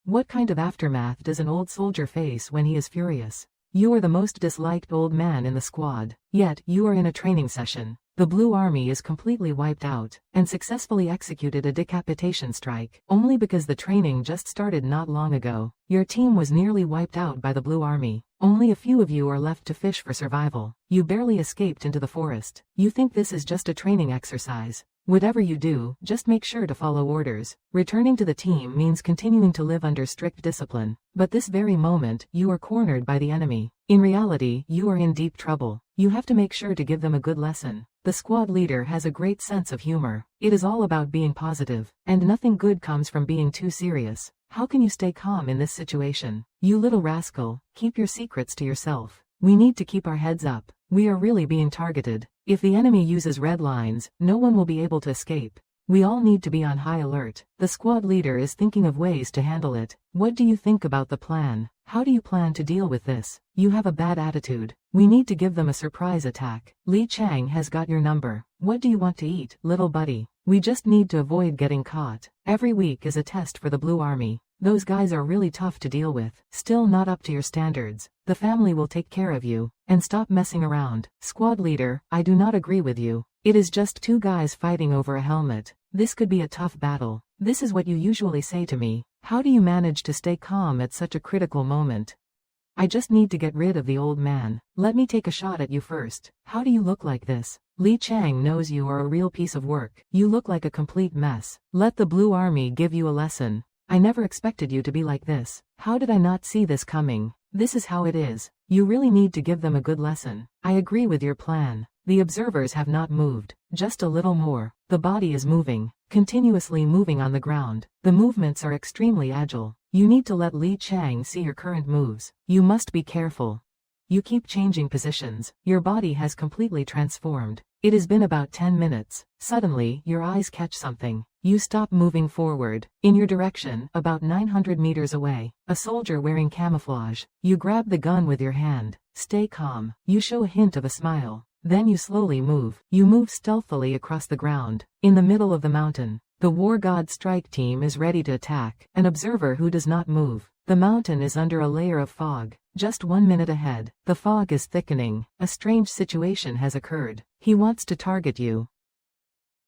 What kind of aftermath does an old soldier face when he is furious? You are the most disliked old man in the squad, yet you are in a training session. The Blue Army is completely wiped out, and successfully executed a decapitation strike, only because the training just started not long ago. Your team was nearly wiped out by the Blue Army. Only a few of you are left to fish for survival. You barely escaped into the forest. You think this is just a training exercise. Whatever you do, just make sure to follow orders. Returning to the team means continuing to live under strict discipline. But this very moment, you are cornered by the enemy. In reality, you are in deep trouble. You have to make sure to give them a good lesson. The squad leader has a great sense of humor. It is all about being positive, and nothing good comes from being too serious. How can you stay calm in this situation? You little rascal, keep your secrets to yourself. We need to keep our heads up. We are really being targeted. If the enemy uses red lines, no one will be able to escape. We all need to be on high alert. The squad leader is thinking of ways to handle it. What do you think about the plan? How do you plan to deal with this? You have a bad attitude. We need to give them a surprise attack. Li Chang has got your number. What do you want to eat, little buddy? We just need to avoid getting caught. Every week is a test for the Blue Army. Those guys are really tough to deal with. Still not up to your standards. The family will take care of you. And stop messing around. Squad leader, I do not agree with you. It is just two guys fighting over a helmet. This could be a tough battle. This is what you usually say to me. How do you manage to stay calm at such a critical moment? I just need to get rid of the old man. Let me take a shot at you first. How do you look like this? Li Chang knows you are a real piece of work. You look like a complete mess. Let the Blue Army give you a lesson. I never expected you to be like this. How did I not see this coming? This is how it is. You really need to give them a good lesson. I agree with your plan. The observers have not moved. Just a little more. The body is moving. Continuously moving on the ground. The movements are extremely agile. You need to let Li Chang see your current moves. You must be careful. You keep changing positions. Your body has completely transformed. It has been about 10 minutes. Suddenly, your eyes catch something. You stop moving forward. In your direction, about 900 meters away, a soldier wearing camouflage. You grab the gun with your hand. Stay calm. You show a hint of a smile. Then you slowly move. You move stealthily across the ground. In the middle of the mountain, the War God strike team is ready to attack. An observer who does not move. The mountain is under a layer of fog. Just 1 minute ahead. The fog is thickening. A strange situation has occurred. He wants to target you.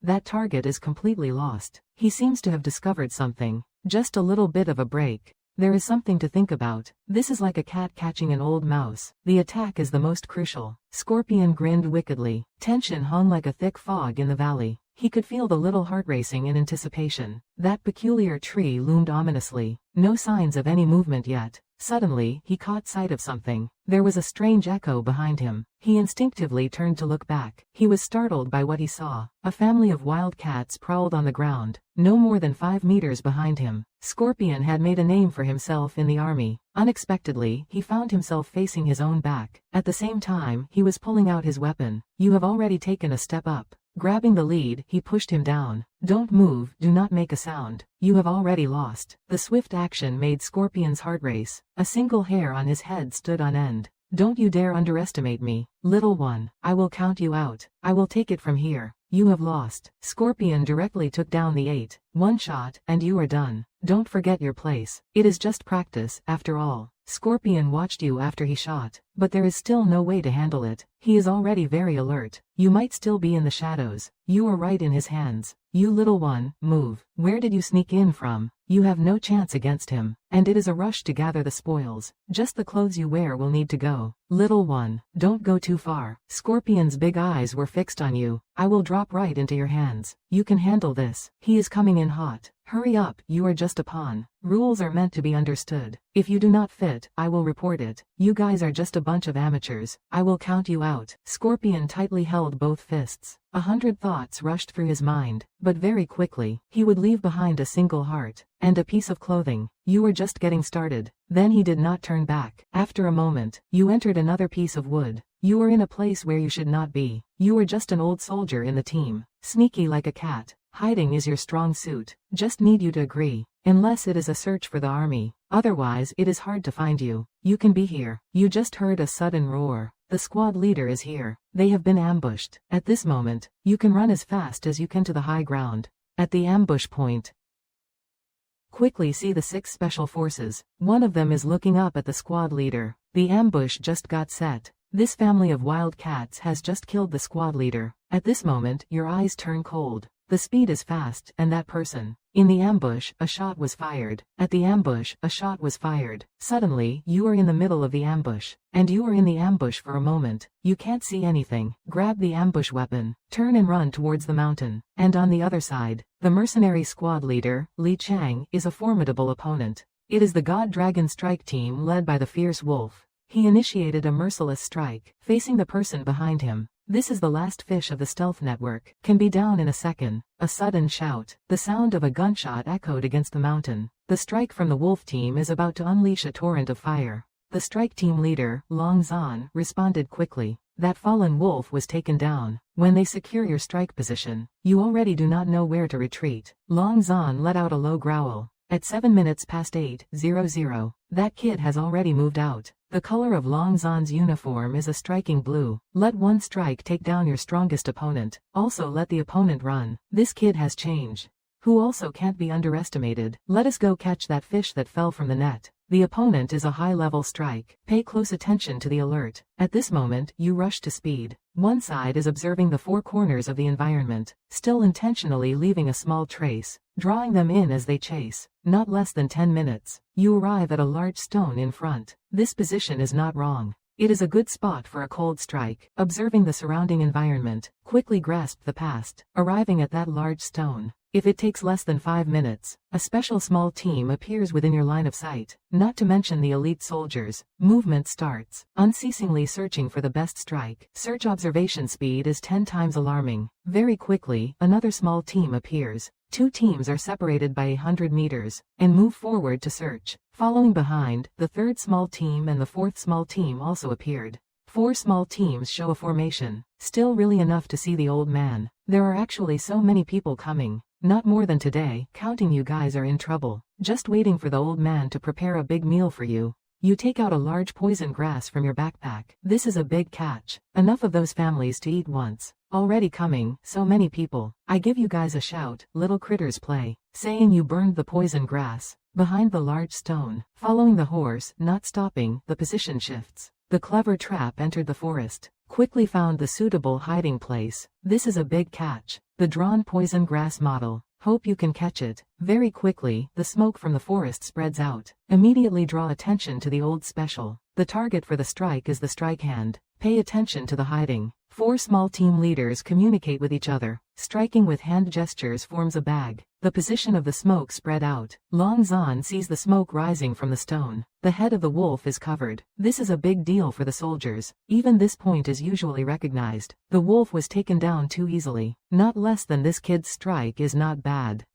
That target is completely lost. He seems to have discovered something. Just a little bit of a break. There is something to think about. This is like a cat catching an old mouse. The attack is the most crucial. Scorpion grinned wickedly. Tension hung like a thick fog in the valley. He could feel the little heart racing in anticipation. That peculiar tree loomed ominously. No signs of any movement yet. Suddenly, he caught sight of something. There was a strange echo behind him. He instinctively turned to look back. He was startled by what he saw. A family of wild cats prowled on the ground, no more than 5 meters behind him. Scorpion had made a name for himself in the army. Unexpectedly, he found himself facing his own back. At the same time, he was pulling out his weapon. You have already taken a step up. Grabbing the lead, he pushed him down. Don't move, do not make a sound. You have already lost. The swift action made Scorpion's heart race. A single hair on his head stood on end. Don't you dare underestimate me, little one. I will count you out. I will take it from here. You have lost. Scorpion directly took down the 8. One shot, and you are done. Don't forget your place. It is just practice, after all. Scorpion watched you after he shot, but there is still no way to handle it. He is already very alert. You might still be in the shadows. You are right in his hands. You little one, move. Where did you sneak in from? You have no chance against him, and it is a rush to gather the spoils. Just the clothes you wear will need to go. Little one, don't go too far. Scorpion's big eyes were fixed on you. I will drop right into your hands. You can handle this. He is coming in hot. Hurry up, you are just a pawn. Rules are meant to be understood. If you do not fit, I will report it. You guys are just a bunch of amateurs. I will count you out. Scorpion tightly held both fists. 100 thoughts rushed through his mind, but very quickly, he would leave behind a single heart, and a piece of clothing. You were just getting started. Then he did not turn back. After a moment, you entered another piece of wood. You were in a place where you should not be. You were just an old soldier in the team. Sneaky like a cat. Hiding is your strong suit. Just need you to agree. Unless it is a search for the army. Otherwise, it is hard to find you. You can be here. You just heard a sudden roar. The squad leader is here. They have been ambushed. At this moment, you can run as fast as you can to the high ground. At the ambush point, quickly see the 6 special forces. One of them is looking up at the squad leader. The ambush just got set. This family of wild cats has just killed the squad leader. At this moment, your eyes turn cold. The speed is fast, and that person. In the ambush, a shot was fired. At the ambush, a shot was fired. Suddenly, you are in the middle of the ambush. And you are in the ambush for a moment. You can't see anything. Grab the ambush weapon. Turn and run towards the mountain. And on the other side, the mercenary squad leader, Li Chang, is a formidable opponent. It is the God Dragon strike team led by the fierce wolf. He initiated a merciless strike, facing the person behind him. This is the last fish of the stealth network, can be down in a second. A sudden shout. The sound of a gunshot echoed against the mountain. The strike from the wolf team is about to unleash a torrent of fire. The strike team leader, Long Zan, responded quickly. That fallen wolf was taken down. When they secure your strike position, you already do not know where to retreat. Long Zan let out a low growl. At 7 minutes past 8:00, that kid has already moved out. The color of Long Zan's uniform is a striking blue. Let one strike take down your strongest opponent. Also let the opponent run. This kid has changed. Who also can't be underestimated. Let us go catch that fish that fell from the net. The opponent is a high-level strike. Pay close attention to the alert. At this moment, you rush to speed. One side is observing the 4 corners of the environment, still intentionally leaving a small trace, drawing them in as they chase. Not less than 10 minutes. You arrive at a large stone in front. This position is not wrong. It is a good spot for a cold strike. Observing the surrounding environment, quickly grasp the past, arriving at that large stone. If it takes less than 5 minutes, a special small team appears within your line of sight, not to mention the elite soldiers. Movement starts, unceasingly searching for the best strike. Search observation speed is 10 times alarming. Very quickly, another small team appears. 2 teams are separated by 100 meters, and move forward to search. Following behind, the 3rd small team and the 4th small team also appeared. 4 small teams show a formation, still really enough to see the old man. There are actually so many people coming. Not more than today, counting you guys are in trouble. Just waiting for the old man to prepare a big meal for you. You take out a large poison grass from your backpack. This is a big catch. Enough of those families to eat once. Already coming, so many people. I give you guys a shout, little critters play. Saying you burned the poison grass. Behind the large stone. Following the horse, not stopping, the position shifts. The clever trap entered the forest. Quickly found the suitable hiding place. This is a big catch. The drawn poison grass model. Hope you can catch it. Very quickly, the smoke from the forest spreads out. Immediately draw attention to the old special. The target for the strike is the strike hand. Pay attention to the hiding. 4 small team leaders communicate with each other. Striking with hand gestures forms a bag. The position of the smoke spread out. Long Zan sees the smoke rising from the stone. The head of the wolf is covered. This is a big deal for the soldiers. Even this point is usually recognized. The wolf was taken down too easily. Not less than this kid's strike is not bad.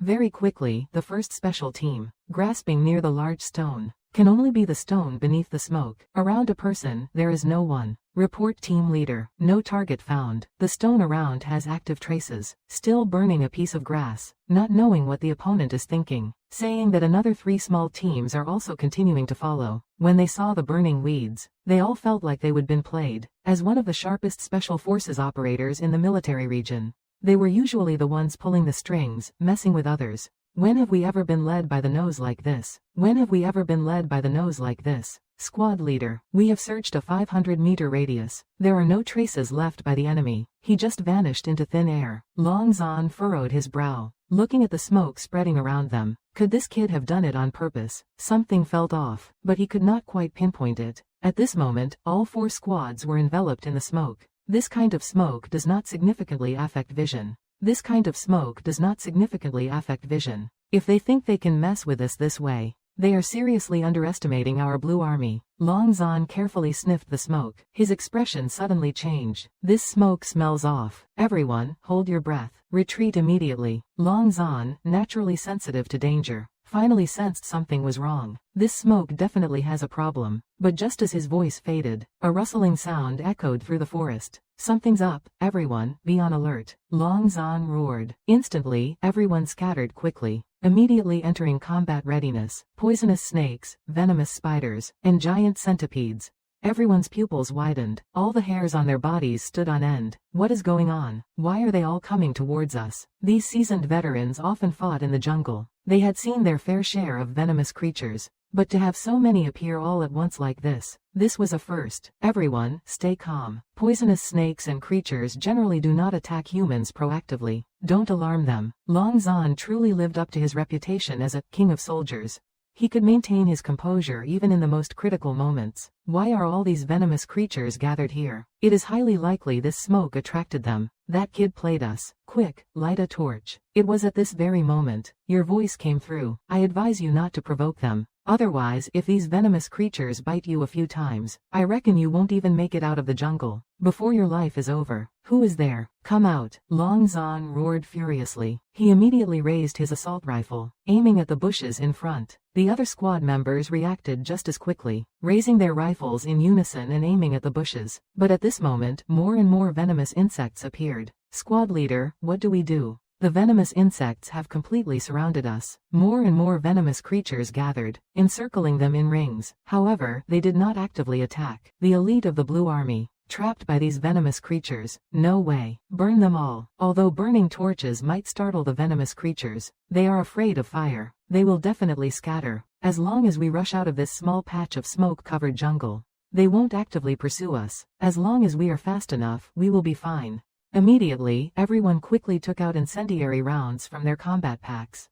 Very quickly, the 1st special team, grasping near the large stone, can only be the stone beneath the smoke. Around a person, there is no one. Report team leader. No target found. The stone around has active traces. Still burning a piece of grass. Not knowing what the opponent is thinking. Saying that another 3 small teams are also continuing to follow. When they saw the burning weeds, they all felt like they would been played. As one of the sharpest special forces operators in the military region, they were usually the ones pulling the strings, messing with others. When have we ever been led by the nose like this? When have we ever been led by the nose like this? Squad leader, we have searched a 500-meter radius. There are no traces left by the enemy. He just vanished into thin air. Long Zan furrowed his brow, looking at the smoke spreading around them. Could this kid have done it on purpose? Something felt off, but he could not quite pinpoint it. At this moment, all 4 squads were enveloped in the smoke. This kind of smoke does not significantly affect vision. This kind of smoke does not significantly affect vision. If they think they can mess with us this way, they are seriously underestimating our blue army. Long Zan carefully sniffed the smoke. His expression suddenly changed. This smoke smells off. Everyone, hold your breath. Retreat immediately. Long Zan, naturally sensitive to danger, finally sensed something was wrong. This smoke definitely has a problem. But just as his voice faded, a rustling sound echoed through the forest. Something's up, everyone, be on alert. Long Zan roared. Instantly, everyone scattered quickly, immediately entering combat readiness. Poisonous snakes, venomous spiders, and giant centipedes. Everyone's pupils widened. All the hairs on their bodies stood on end. What is going on? Why are they all coming towards us? These seasoned veterans often fought in the jungle. They had seen their fair share of venomous creatures, but to have so many appear all at once like this was a first. Everyone, stay calm. Poisonous snakes and creatures generally do not attack humans proactively. Don't alarm them. Long Zhan truly lived up to his reputation as a king of soldiers. He could maintain his composure even in the most critical moments. Why are all these venomous creatures gathered here? It is highly likely this smoke attracted them. That kid played us. Quick, light a torch. It was at this very moment your voice came through. I advise you not to provoke them. Otherwise, if these venomous creatures bite you a few times, I reckon you won't even make it out of the jungle before your life is over. Who is there? Come out. Long Zhan roared furiously. He immediately raised his assault rifle, aiming at the bushes in front. The other squad members reacted just as quickly, raising their rifles in unison and aiming at the bushes. But at this moment, more and more venomous insects appeared. Squad leader, what do we do? The venomous insects have completely surrounded us. More and more venomous creatures gathered, encircling them in rings. However, they did not actively attack. The elite of the Blue Army, trapped by these venomous creatures. No way. Burn them all. Although burning torches might startle the venomous creatures, they are afraid of fire. They will definitely scatter. As long as we rush out of this small patch of smoke-covered jungle, they won't actively pursue us. As long as we are fast enough, we will be fine. Immediately, everyone quickly took out incendiary rounds from their combat packs.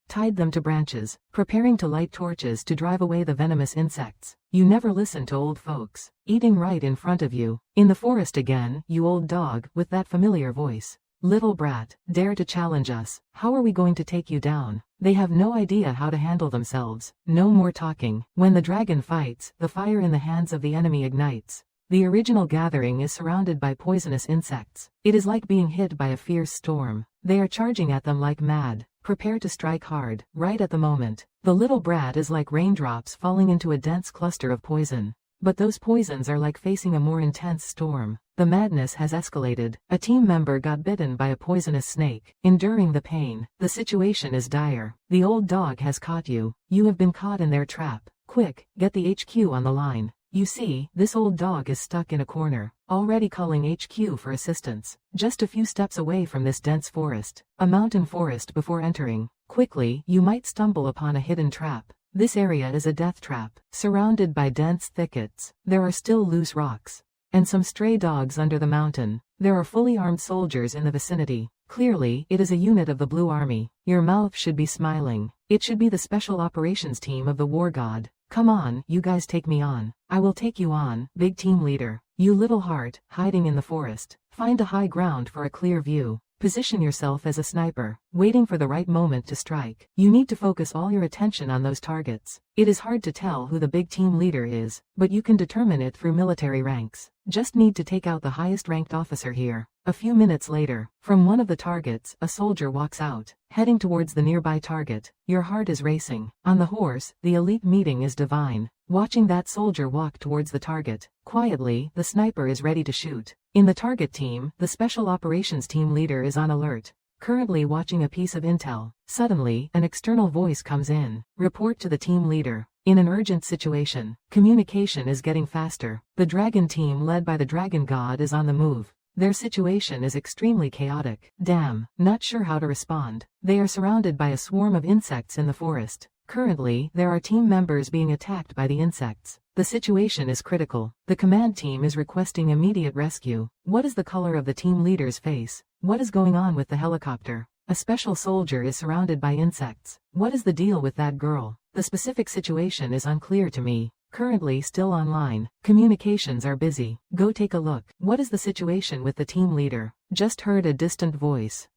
Tied them to branches, preparing to light torches to drive away the venomous insects. You never listen to old folks. Eating right in front of you. In the forest again, you old dog, with that familiar voice. Little brat, dare to challenge us. How are we going to take you down? They have no idea how to handle themselves. No more talking. When the dragon fights, the fire in the hands of the enemy ignites. The original gathering is surrounded by poisonous insects. It is like being hit by a fierce storm. They are charging at them like mad. Prepare to strike hard, right at the moment. The little brat is like raindrops falling into a dense cluster of poison. But those poisons are like facing a more intense storm. The madness has escalated. A team member got bitten by a poisonous snake, enduring the pain. The situation is dire. The old dog has caught you. You have been caught in their trap. Quick, get the HQ on the line. You see, this old dog is stuck in a corner, already calling HQ for assistance. Just a few steps away from this dense forest, a mountain forest before entering. Quickly, you might stumble upon a hidden trap. This area is a death trap, surrounded by dense thickets. There are still loose rocks, and some stray dogs under the mountain. There are fully armed soldiers in the vicinity. Clearly, it is a unit of the Blue Army. Your mouth should be smiling. It should be the special operations team of the War God. Come on, you guys take me on. I will take you on, big team leader. You little heart, hiding in the forest. Find a high ground for a clear view. Position yourself as a sniper, waiting for the right moment to strike. You need to focus all your attention on those targets. It is hard to tell who the big team leader is, but you can determine it through military ranks. Just need to take out the highest ranked officer here. A few minutes later, from one of the targets, a soldier walks out, heading towards the nearby target. Your heart is racing. On the horse, the elite meeting is divine. Watching that soldier walk towards the target, quietly, the sniper is ready to shoot. In the target team, the special operations team leader is on alert, currently watching a piece of intel. Suddenly, an external voice comes in. Report to the team leader. In an urgent situation, communication is getting faster. The dragon team led by the dragon god is on the move. Their situation is extremely chaotic. Damn, not sure how to respond. They are surrounded by a swarm of insects in the forest. Currently, there are team members being attacked by the insects. The situation is critical. The command team is requesting immediate rescue. What is the color of the team leader's face? What is going on with the helicopter? A special soldier is surrounded by insects. What is the deal with that girl? The specific situation is unclear to me. Currently still online. Communications are busy. Go take a look. What is the situation with the team leader? Just heard a distant voice.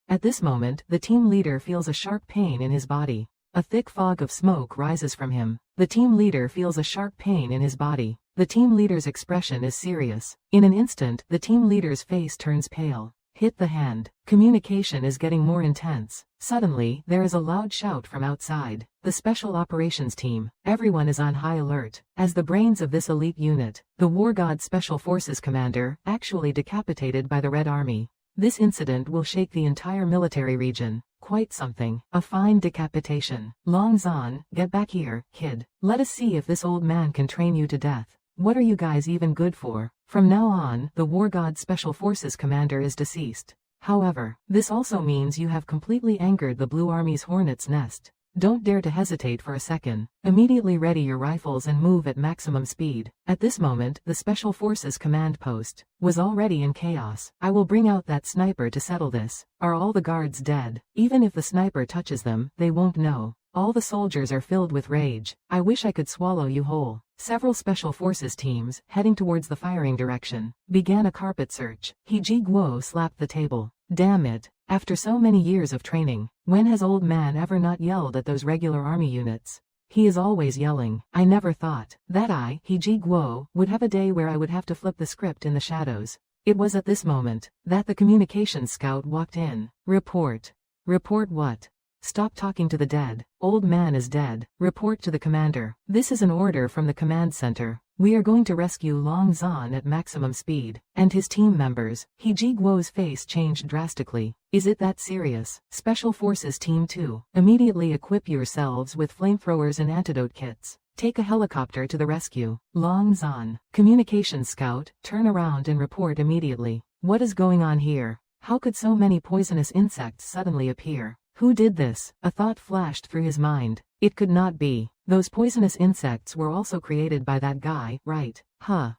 At this moment, the team leader feels a sharp pain in his body. A thick fog of smoke rises from him. The team leader feels a sharp pain in his body. The team leader's expression is serious. In an instant, the team leader's face turns pale. Hit the hand. Communication is getting more intense. Suddenly, there is a loud shout from outside. The special operations team. Everyone is on high alert. As the brains of this elite unit, the War God Special Forces commander, actually decapitated by the Red Army. This incident will shake the entire military region. Quite something. A fine decapitation. Long Zhan, get back here, kid. Let us see if this old man can train you to death. What are you guys even good for? From now on, the War God Special Forces commander is deceased. However, this also means you have completely angered the Blue Army's hornet's nest. Don't dare to hesitate for a second. Immediately ready your rifles and move at maximum speed. At this moment, the Special Forces command post was already in chaos. I will bring out that sniper to settle this. Are all the guards dead? Even if the sniper touches them, they won't know. All the soldiers are filled with rage. I wish I could swallow you whole. Several Special Forces teams, heading towards the firing direction, began a carpet search. He Guo slapped the table. Damn it. After so many years of training, when has old man ever not yelled at those regular army units? He is always yelling. I never thought that He Guo, would have a day where I would have to flip the script in the shadows. It was at this moment that the communications scout walked in. Report. Report what? Stop talking to the dead. Old man is dead. Report to the commander. This is an order from the command center. We are going to rescue Long Zhan at maximum speed. And his team members. He Guo's face changed drastically. Is it that serious? Special Forces Team 2. Immediately equip yourselves with flamethrowers and antidote kits. Take a helicopter to the rescue. Long Zhan. Communications scout, turn around and report immediately. What is going on here? How could so many poisonous insects suddenly appear? Who did this? A thought flashed through his mind. It could not be. Those poisonous insects were also created by that guy, right? Huh.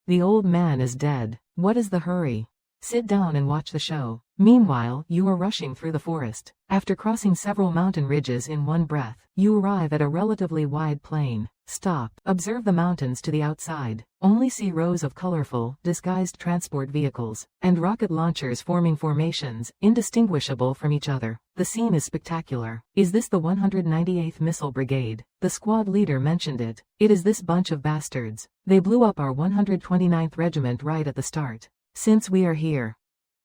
The old man is dead. What is the hurry? Sit down and watch the show. Meanwhile, you are rushing through the forest. After crossing several mountain ridges in one breath, you arrive at a relatively wide plain. Stop. Observe the mountains to the outside. Only see rows of colorful, disguised transport vehicles, and rocket launchers forming formations, indistinguishable from each other. The scene is spectacular. Is this the 198th Missile Brigade? The squad leader mentioned it. It is this bunch of bastards. They blew up our 129th Regiment right at the start. Since we are here,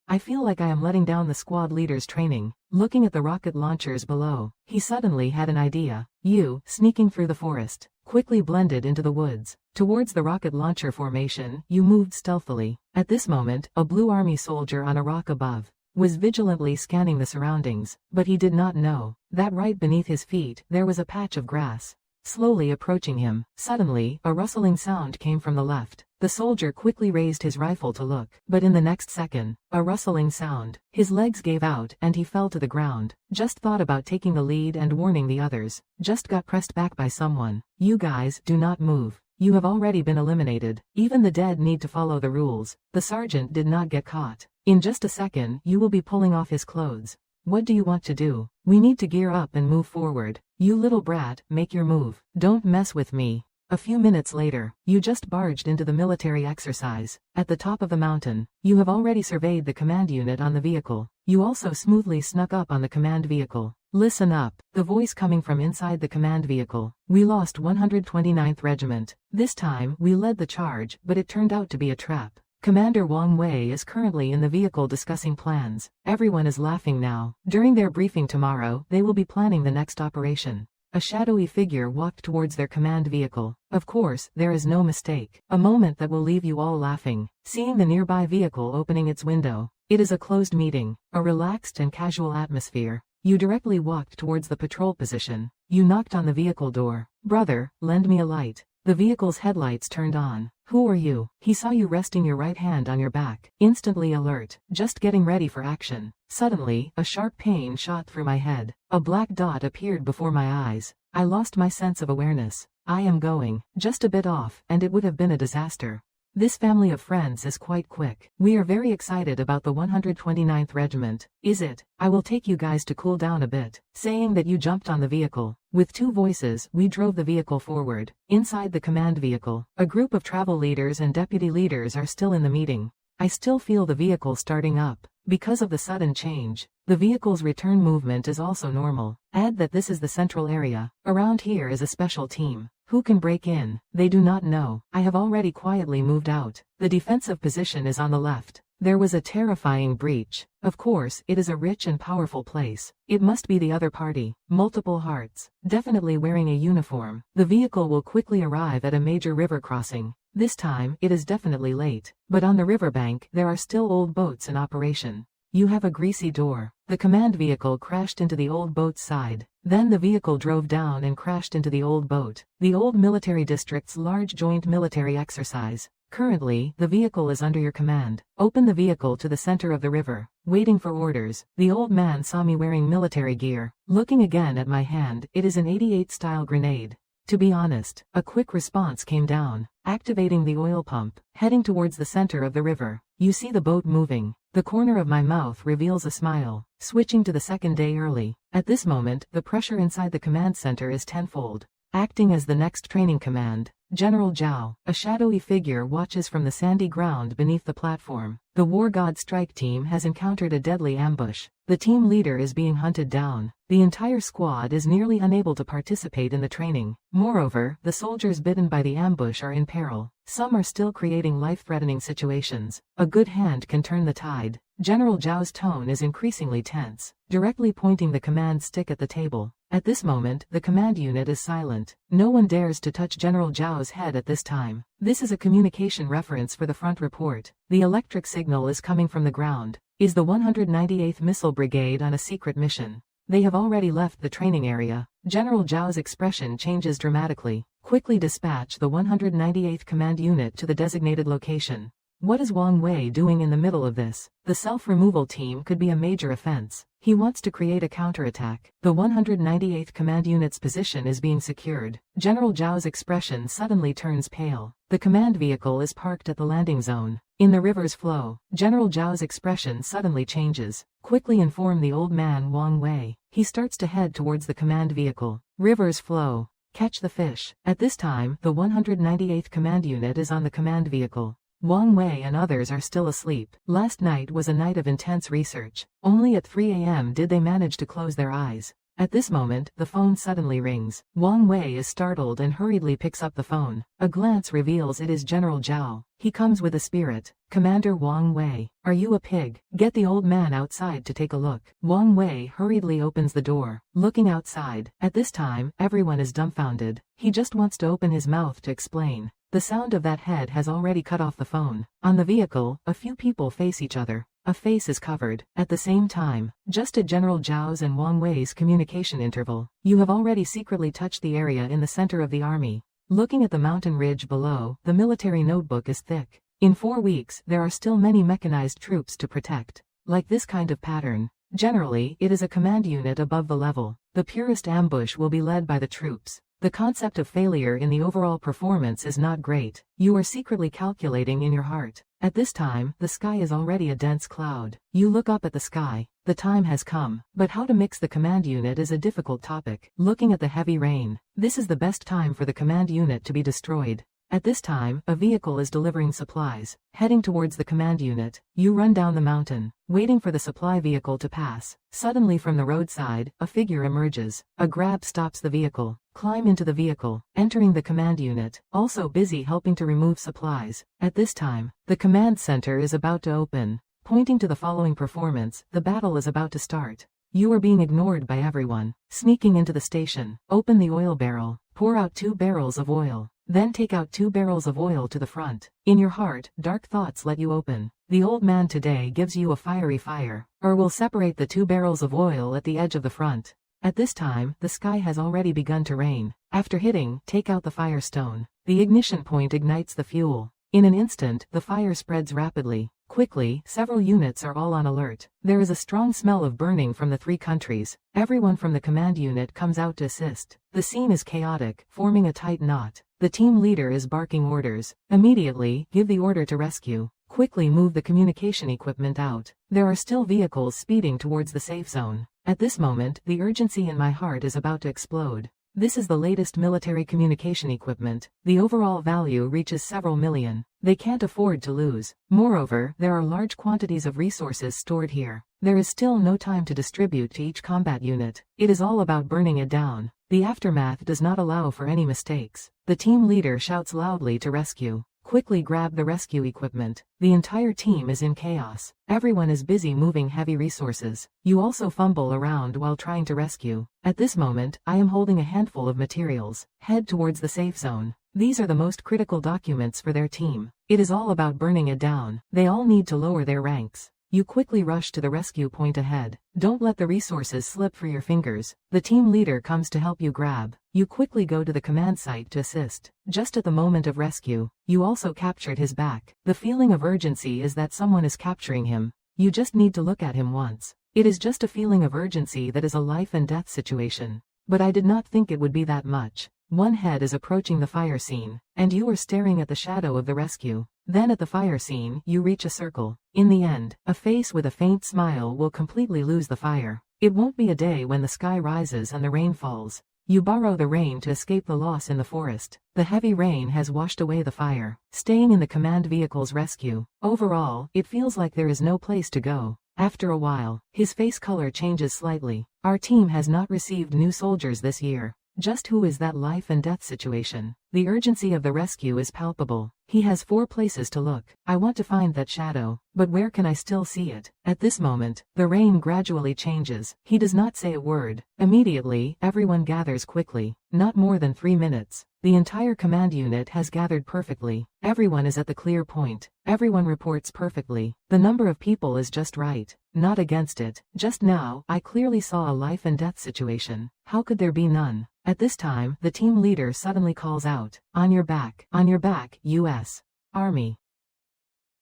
I feel like I am letting down the squad leader's training. Looking at the rocket launchers below, he suddenly had an idea. You, sneaking through the forest, quickly blended into the woods. Towards the rocket launcher formation, you moved stealthily. At this moment, a Blue Army soldier on a rock above was vigilantly scanning the surroundings, but he did not know that right beneath his feet there was a patch of grass. Slowly approaching him, suddenly, a rustling sound came from the left. The soldier quickly raised his rifle to look, but in the next second, a rustling sound. His legs gave out and he fell to the ground. Just thought about taking the lead and warning the others. Just got pressed back by someone. You guys, do not move. You have already been eliminated. Even the dead need to follow the rules. The sergeant did not get caught. In just a second, you will be pulling off his clothes. What do you want to do? We need to gear up and move forward. You little brat, make your move. Don't mess with me. A few minutes later, you just barged into the military exercise. At the top of the mountain, you have already surveyed the command unit on the vehicle. You also smoothly snuck up on the command vehicle. Listen up. The voice coming from inside the command vehicle. We lost 129th Regiment. This time, we led the charge, but it turned out to be a trap. Commander Wang Wei is currently in the vehicle discussing plans. Everyone is laughing now. During their briefing tomorrow, they will be planning the next operation. A shadowy figure walked towards their command vehicle. Of course, there is no mistake. A moment that will leave you all laughing. Seeing the nearby vehicle opening its window. It is a closed meeting. A relaxed and casual atmosphere. You directly walked towards the patrol position. You knocked on the vehicle door. Brother, lend me a light. The vehicle's headlights turned on. Who are you? He saw you resting your right hand on your back. Instantly alert. Just getting ready for action. Suddenly, a sharp pain shot through my head. A black dot appeared before my eyes. I lost my sense of awareness. I am going just a bit off, and it would have been a disaster. This family of friends is quite quick. We are very excited about the 129th Regiment. Is it? I will take you guys to cool down a bit. Saying that, you jumped on the vehicle. With two voices, we drove the vehicle forward. Inside the command vehicle, a group of travel leaders and deputy leaders are still in the meeting. I still feel the vehicle starting up. Because of the sudden change, the vehicle's return movement is also normal. Add that this is the central area. Around here is a special team. Who can break in? They do not know. I have already quietly moved out. The defensive position is on the left. There was a terrifying breach. Of course, it is a rich and powerful place. It must be the other party. Multiple hearts. Definitely wearing a uniform. The vehicle will quickly arrive at a major river crossing. This time, it is definitely late. But on the riverbank, there are still old boats in operation. You have a greasy door. The command vehicle crashed into the old boat's side. Then the vehicle drove down and crashed into the old boat. The old military district's large joint military exercise. Currently, the vehicle is under your command. Open the vehicle to the center of the river. Waiting for orders. The old man saw me wearing military gear. Looking again at my hand, it is an 88 style grenade. To be honest, a quick response came down. Activating the oil pump. Heading towards the center of the river. You see the boat moving. The corner of my mouth reveals a smile. Switching to the second day early. At this moment, the pressure inside the command center is tenfold. Acting as the next training command, General Zhao, a shadowy figure, watches from the sandy ground beneath the platform. The War God strike team has encountered a deadly ambush. The team leader is being hunted down. The entire squad is nearly unable to participate in the training. Moreover, the soldiers bitten by the ambush are in peril. Some are still creating life-threatening situations. A good hand can turn the tide. General Zhao's tone is increasingly tense, directly pointing the command stick at the table. At this moment, the command unit is silent. No one dares to touch General Zhao's head at this time. This is a communication reference for the front report. The electric signal is coming from the ground. Is the 198th Missile Brigade on a secret mission? They have already left the training area. General Zhao's expression changes dramatically. Quickly dispatch the 198th Command Unit to the designated location. What is Wang Wei doing in the middle of this? The self-removal team could be a major offense. He wants to create a counterattack. The 198th Command Unit's position is being secured. General Zhao's expression suddenly turns pale. The command vehicle is parked at the landing zone. In the river's flow, General Zhao's expression suddenly changes. Quickly inform the old man Wang Wei. He starts to head towards the command vehicle. River's flow. Catch the fish. At this time, the 198th Command Unit is on the command vehicle. Wang Wei and others are still asleep. Last night was a night of intense research. Only at 3 a.m. did they manage to close their eyes. At this moment, the phone suddenly rings. Wang Wei is startled and hurriedly picks up the phone. A glance reveals it is General Zhao. He comes with a spirit. Commander Wang Wei, are you a pig? Get the old man outside to take a look. Wang Wei hurriedly opens the door. Looking outside. At this time, everyone is dumbfounded. He just wants to open his mouth to explain. The sound of that head has already cut off the phone. On the vehicle, a few people face each other. A face is covered. At the same time, just at General Zhao's and Wang Wei's communication interval, you have already secretly touched the area in the center of the army. Looking at the mountain ridge below, the military notebook is thick. In 4 weeks, there are still many mechanized troops to protect. Like this kind of pattern. Generally, it is a command unit above the level. The purest ambush will be led by the troops. The concept of failure in the overall performance is not great. You are secretly calculating in your heart. At this time, the sky is already a dense cloud. You look up at the sky. The time has come. But how to mix the command unit is a difficult topic. Looking at the heavy rain, this is the best time for the command unit to be destroyed. At this time, a vehicle is delivering supplies. Heading towards the command unit, you run down the mountain, waiting for the supply vehicle to pass. Suddenly from the roadside, a figure emerges. A grab stops the vehicle. Climb into the vehicle, entering the command unit, also busy helping to remove supplies. At this time, the command center is about to open. Pointing to the following performance, the battle is about to start. You are being ignored by everyone. Sneaking into the station, open the oil barrel, pour out 2 barrels of oil. Then take out 2 barrels of oil to the front. In your heart, dark thoughts let you open. The old man today gives you a fiery fire, or will separate the 2 barrels of oil at the edge of the front. At this time, the sky has already begun to rain. After hitting, take out the firestone. The ignition point ignites the fuel. In an instant, the fire spreads rapidly. Quickly, several units are all on alert. There is a strong smell of burning from the 3 countries. Everyone from the command unit comes out to assist. The scene is chaotic, forming a tight knot. The team leader is barking orders. Immediately, give the order to rescue. Quickly move the communication equipment out. There are still vehicles speeding towards the safe zone. At this moment, the urgency in my heart is about to explode. This is the latest military communication equipment. The overall value reaches several million. They can't afford to lose. Moreover, there are large quantities of resources stored here. There is still no time to distribute to each combat unit. It is all about burning it down. The aftermath does not allow for any mistakes. The team leader shouts loudly to rescue. Quickly grab the rescue equipment. The entire team is in chaos. Everyone is busy moving heavy resources. You also fumble around while trying to rescue. At this moment, I am holding a handful of materials. Head towards the safe zone. These are the most critical documents for their team. It is all about burning it down. They all need to lower their ranks. You quickly rush to the rescue point ahead. Don't let the resources slip through your fingers. The team leader comes to help you grab. You quickly go to the command site to assist. Just at the moment of rescue, you also captured his back. The feeling of urgency is that someone is capturing him. You just need to look at him once. It is just a feeling of urgency that is a life and death situation. But I did not think it would be that much. One head is approaching the fire scene, and you are staring at the shadow of the rescue. Then at the fire scene, you reach a circle. In the end, a face with a faint smile will completely lose the fire. It won't be a day when the sky rises and the rain falls. You borrow the rain to escape the loss in the forest. The heavy rain has washed away the fire, staying in the command vehicle's rescue. Overall, it feels like there is no place to go. After a while, his face color changes slightly. Our team has not received new soldiers this year. Just who is that life and death situation? The urgency of the rescue is palpable. He has 4 places to look. I want to find that shadow, but where can I still see it? At this moment, the rain gradually changes. He does not say a word. Immediately, everyone gathers quickly. Not more than 3 minutes. The entire command unit has gathered perfectly. Everyone is at the clear point. Everyone reports perfectly. The number of people is just right. Not against it. Just now, I clearly saw a life and death situation. How could there be none? At this time, the team leader suddenly calls out, "On your back, U.S. Army.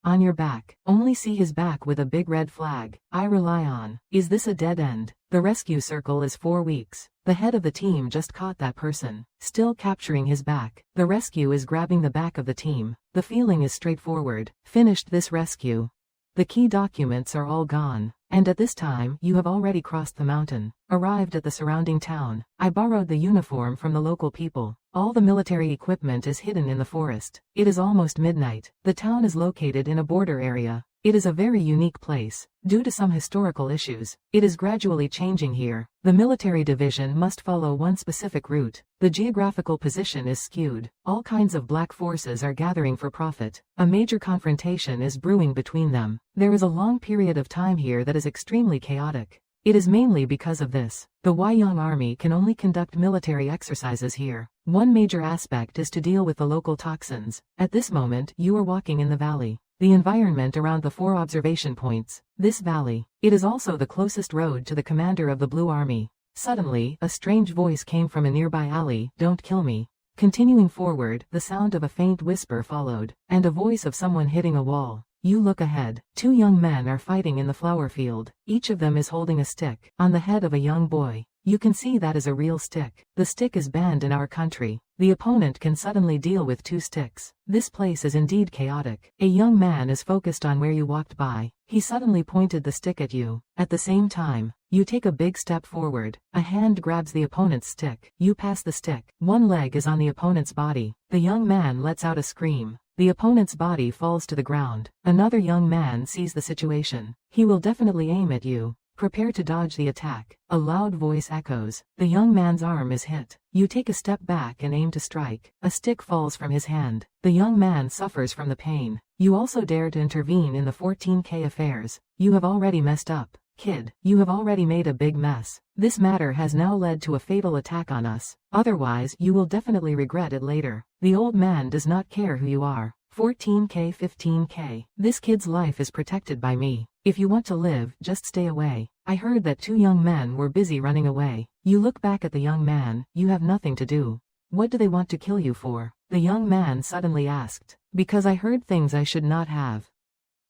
On your back." Only see his back with a big red flag. I rely on. Is this a dead end? The rescue circle is 4 weeks. The head of the team just caught that person, still capturing his back. The rescue is grabbing the back of the team. The feeling is straightforward. Finished this rescue. The key documents are all gone. And at this time, you have already crossed the mountain, arrived at the surrounding town. I borrowed the uniform from the local people. All the military equipment is hidden in the forest. It is almost midnight. The town is located in a border area. It is a very unique place. Due to some historical issues, it is gradually changing here. The military division must follow one specific route. The geographical position is skewed. All kinds of black forces are gathering for profit. A major confrontation is brewing between them. There is a long period of time here that is extremely chaotic. It is mainly because of this. The Wyong army can only conduct military exercises here. One major aspect is to deal with the local toxins. At this moment, you are walking in the valley. The environment around the 4 observation points. This valley. It is also the closest road to the commander of the Blue Army. Suddenly, a strange voice came from a nearby alley. "Don't kill me." Continuing forward, the sound of a faint whisper followed, and a voice of someone hitting a wall. You look ahead. 2 young men are fighting in the flower field. Each of them is holding a stick on the head of a young boy. You can see that is a real stick. The stick is banned in our country. The opponent can suddenly deal with 2 sticks. This place is indeed chaotic. A young man is focused on where you walked by. He suddenly pointed the stick at you. At the same time, you take a big step forward. A hand grabs the opponent's stick. You pass the stick. One leg is on the opponent's body. The young man lets out a scream. The opponent's body falls to the ground. Another young man sees the situation. He will definitely aim at you. Prepare to dodge the attack. A loud voice echoes. The young man's arm is hit. You take a step back and aim to strike. A stick falls from his hand. The young man suffers from the pain. You also dare to intervene in the 14K affairs. You have already messed up. Kid, you have already made a big mess. This matter has now led to a fatal attack on us. Otherwise, you will definitely regret it later. The old man does not care who you are. 14K, 15K. This kid's life is protected by me. If you want to live, just stay away. I heard that 2 young men were busy running away. You look back at the young man. You have nothing to do. What do they want to kill you for? The young man suddenly asked. Because I heard things I should not have.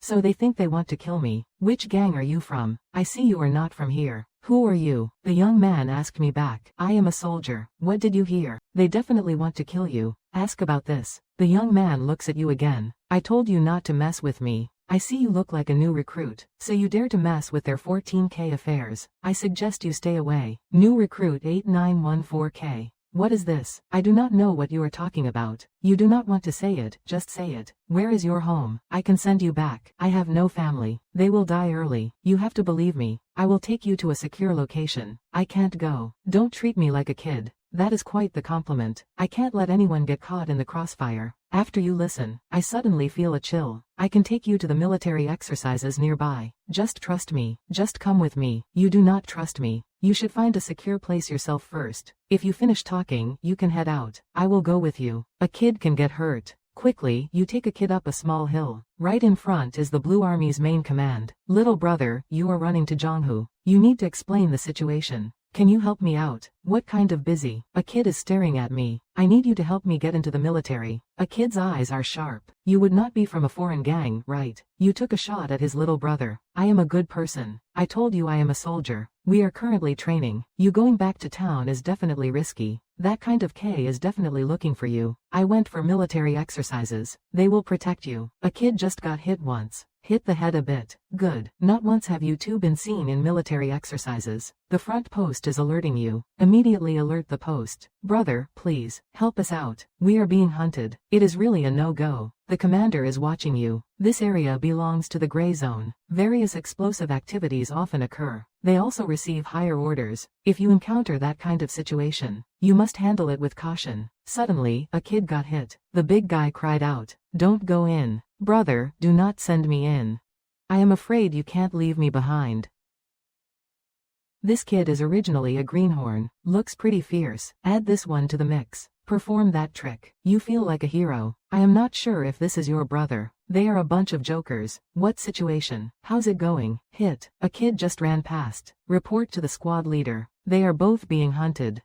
So they think they want to kill me. Which gang are you from? I see you are not from here. Who are you? The young man asked me back. I am a soldier. What did you hear? They definitely want to kill you. Ask about this. The young man looks at you again. I told you not to mess with me. I see you look like a new recruit, so you dare to mess with their 14K affairs. I suggest you stay away. New recruit 8914K. What is this? I do not know what you are talking about. You do not want to say it, just say it. Where is your home? I can send you back. I have no family. They will die early. You have to believe me. I will take you to a secure location. I can't go. Don't treat me like a kid. That is quite the compliment. I can't let anyone get caught in the crossfire. After you listen, I suddenly feel a chill. I can take you to the military exercises nearby. Just trust me. Just come with me. You do not trust me. You should find a secure place yourself first. If you finish talking, you can head out. I will go with you. A kid can get hurt. Quickly, you take a kid up a small hill. Right in front is the Blue Army's main command. Little brother, you are running to Zhonghu. You need to explain the situation. Can you help me out? What kind of busy? A kid is staring at me. I need you to help me get into the military. A kid's eyes are sharp. You would not be from a foreign gang, right? You took a shot at his little brother. I am a good person. I told you I am a soldier. We are currently training. You going back to town is definitely risky. That kind of K is definitely looking for you. I went for military exercises. They will protect you. A kid just got hit once. Hit the head a bit. Good. Not once have you two been seen in military exercises. The front post is alerting you. Immediately alert the post. Brother, please, help us out. We are being hunted. It is really a no-go. The commander is watching you. This area belongs to the gray zone. Various explosive activities often occur. They also receive higher orders. If you encounter that kind of situation, you must handle it with caution. Suddenly, a kid got hit. The big guy cried out, "Don't go in. Brother, do not send me in. I am afraid you can't leave me behind." This kid is originally a greenhorn. Looks pretty fierce. Add this one to the mix. Perform that trick. You feel like a hero. I am not sure if this is your brother. They are a bunch of jokers. What situation? How's it going? Hit. A kid just ran past. Report to the squad leader. They are both being hunted.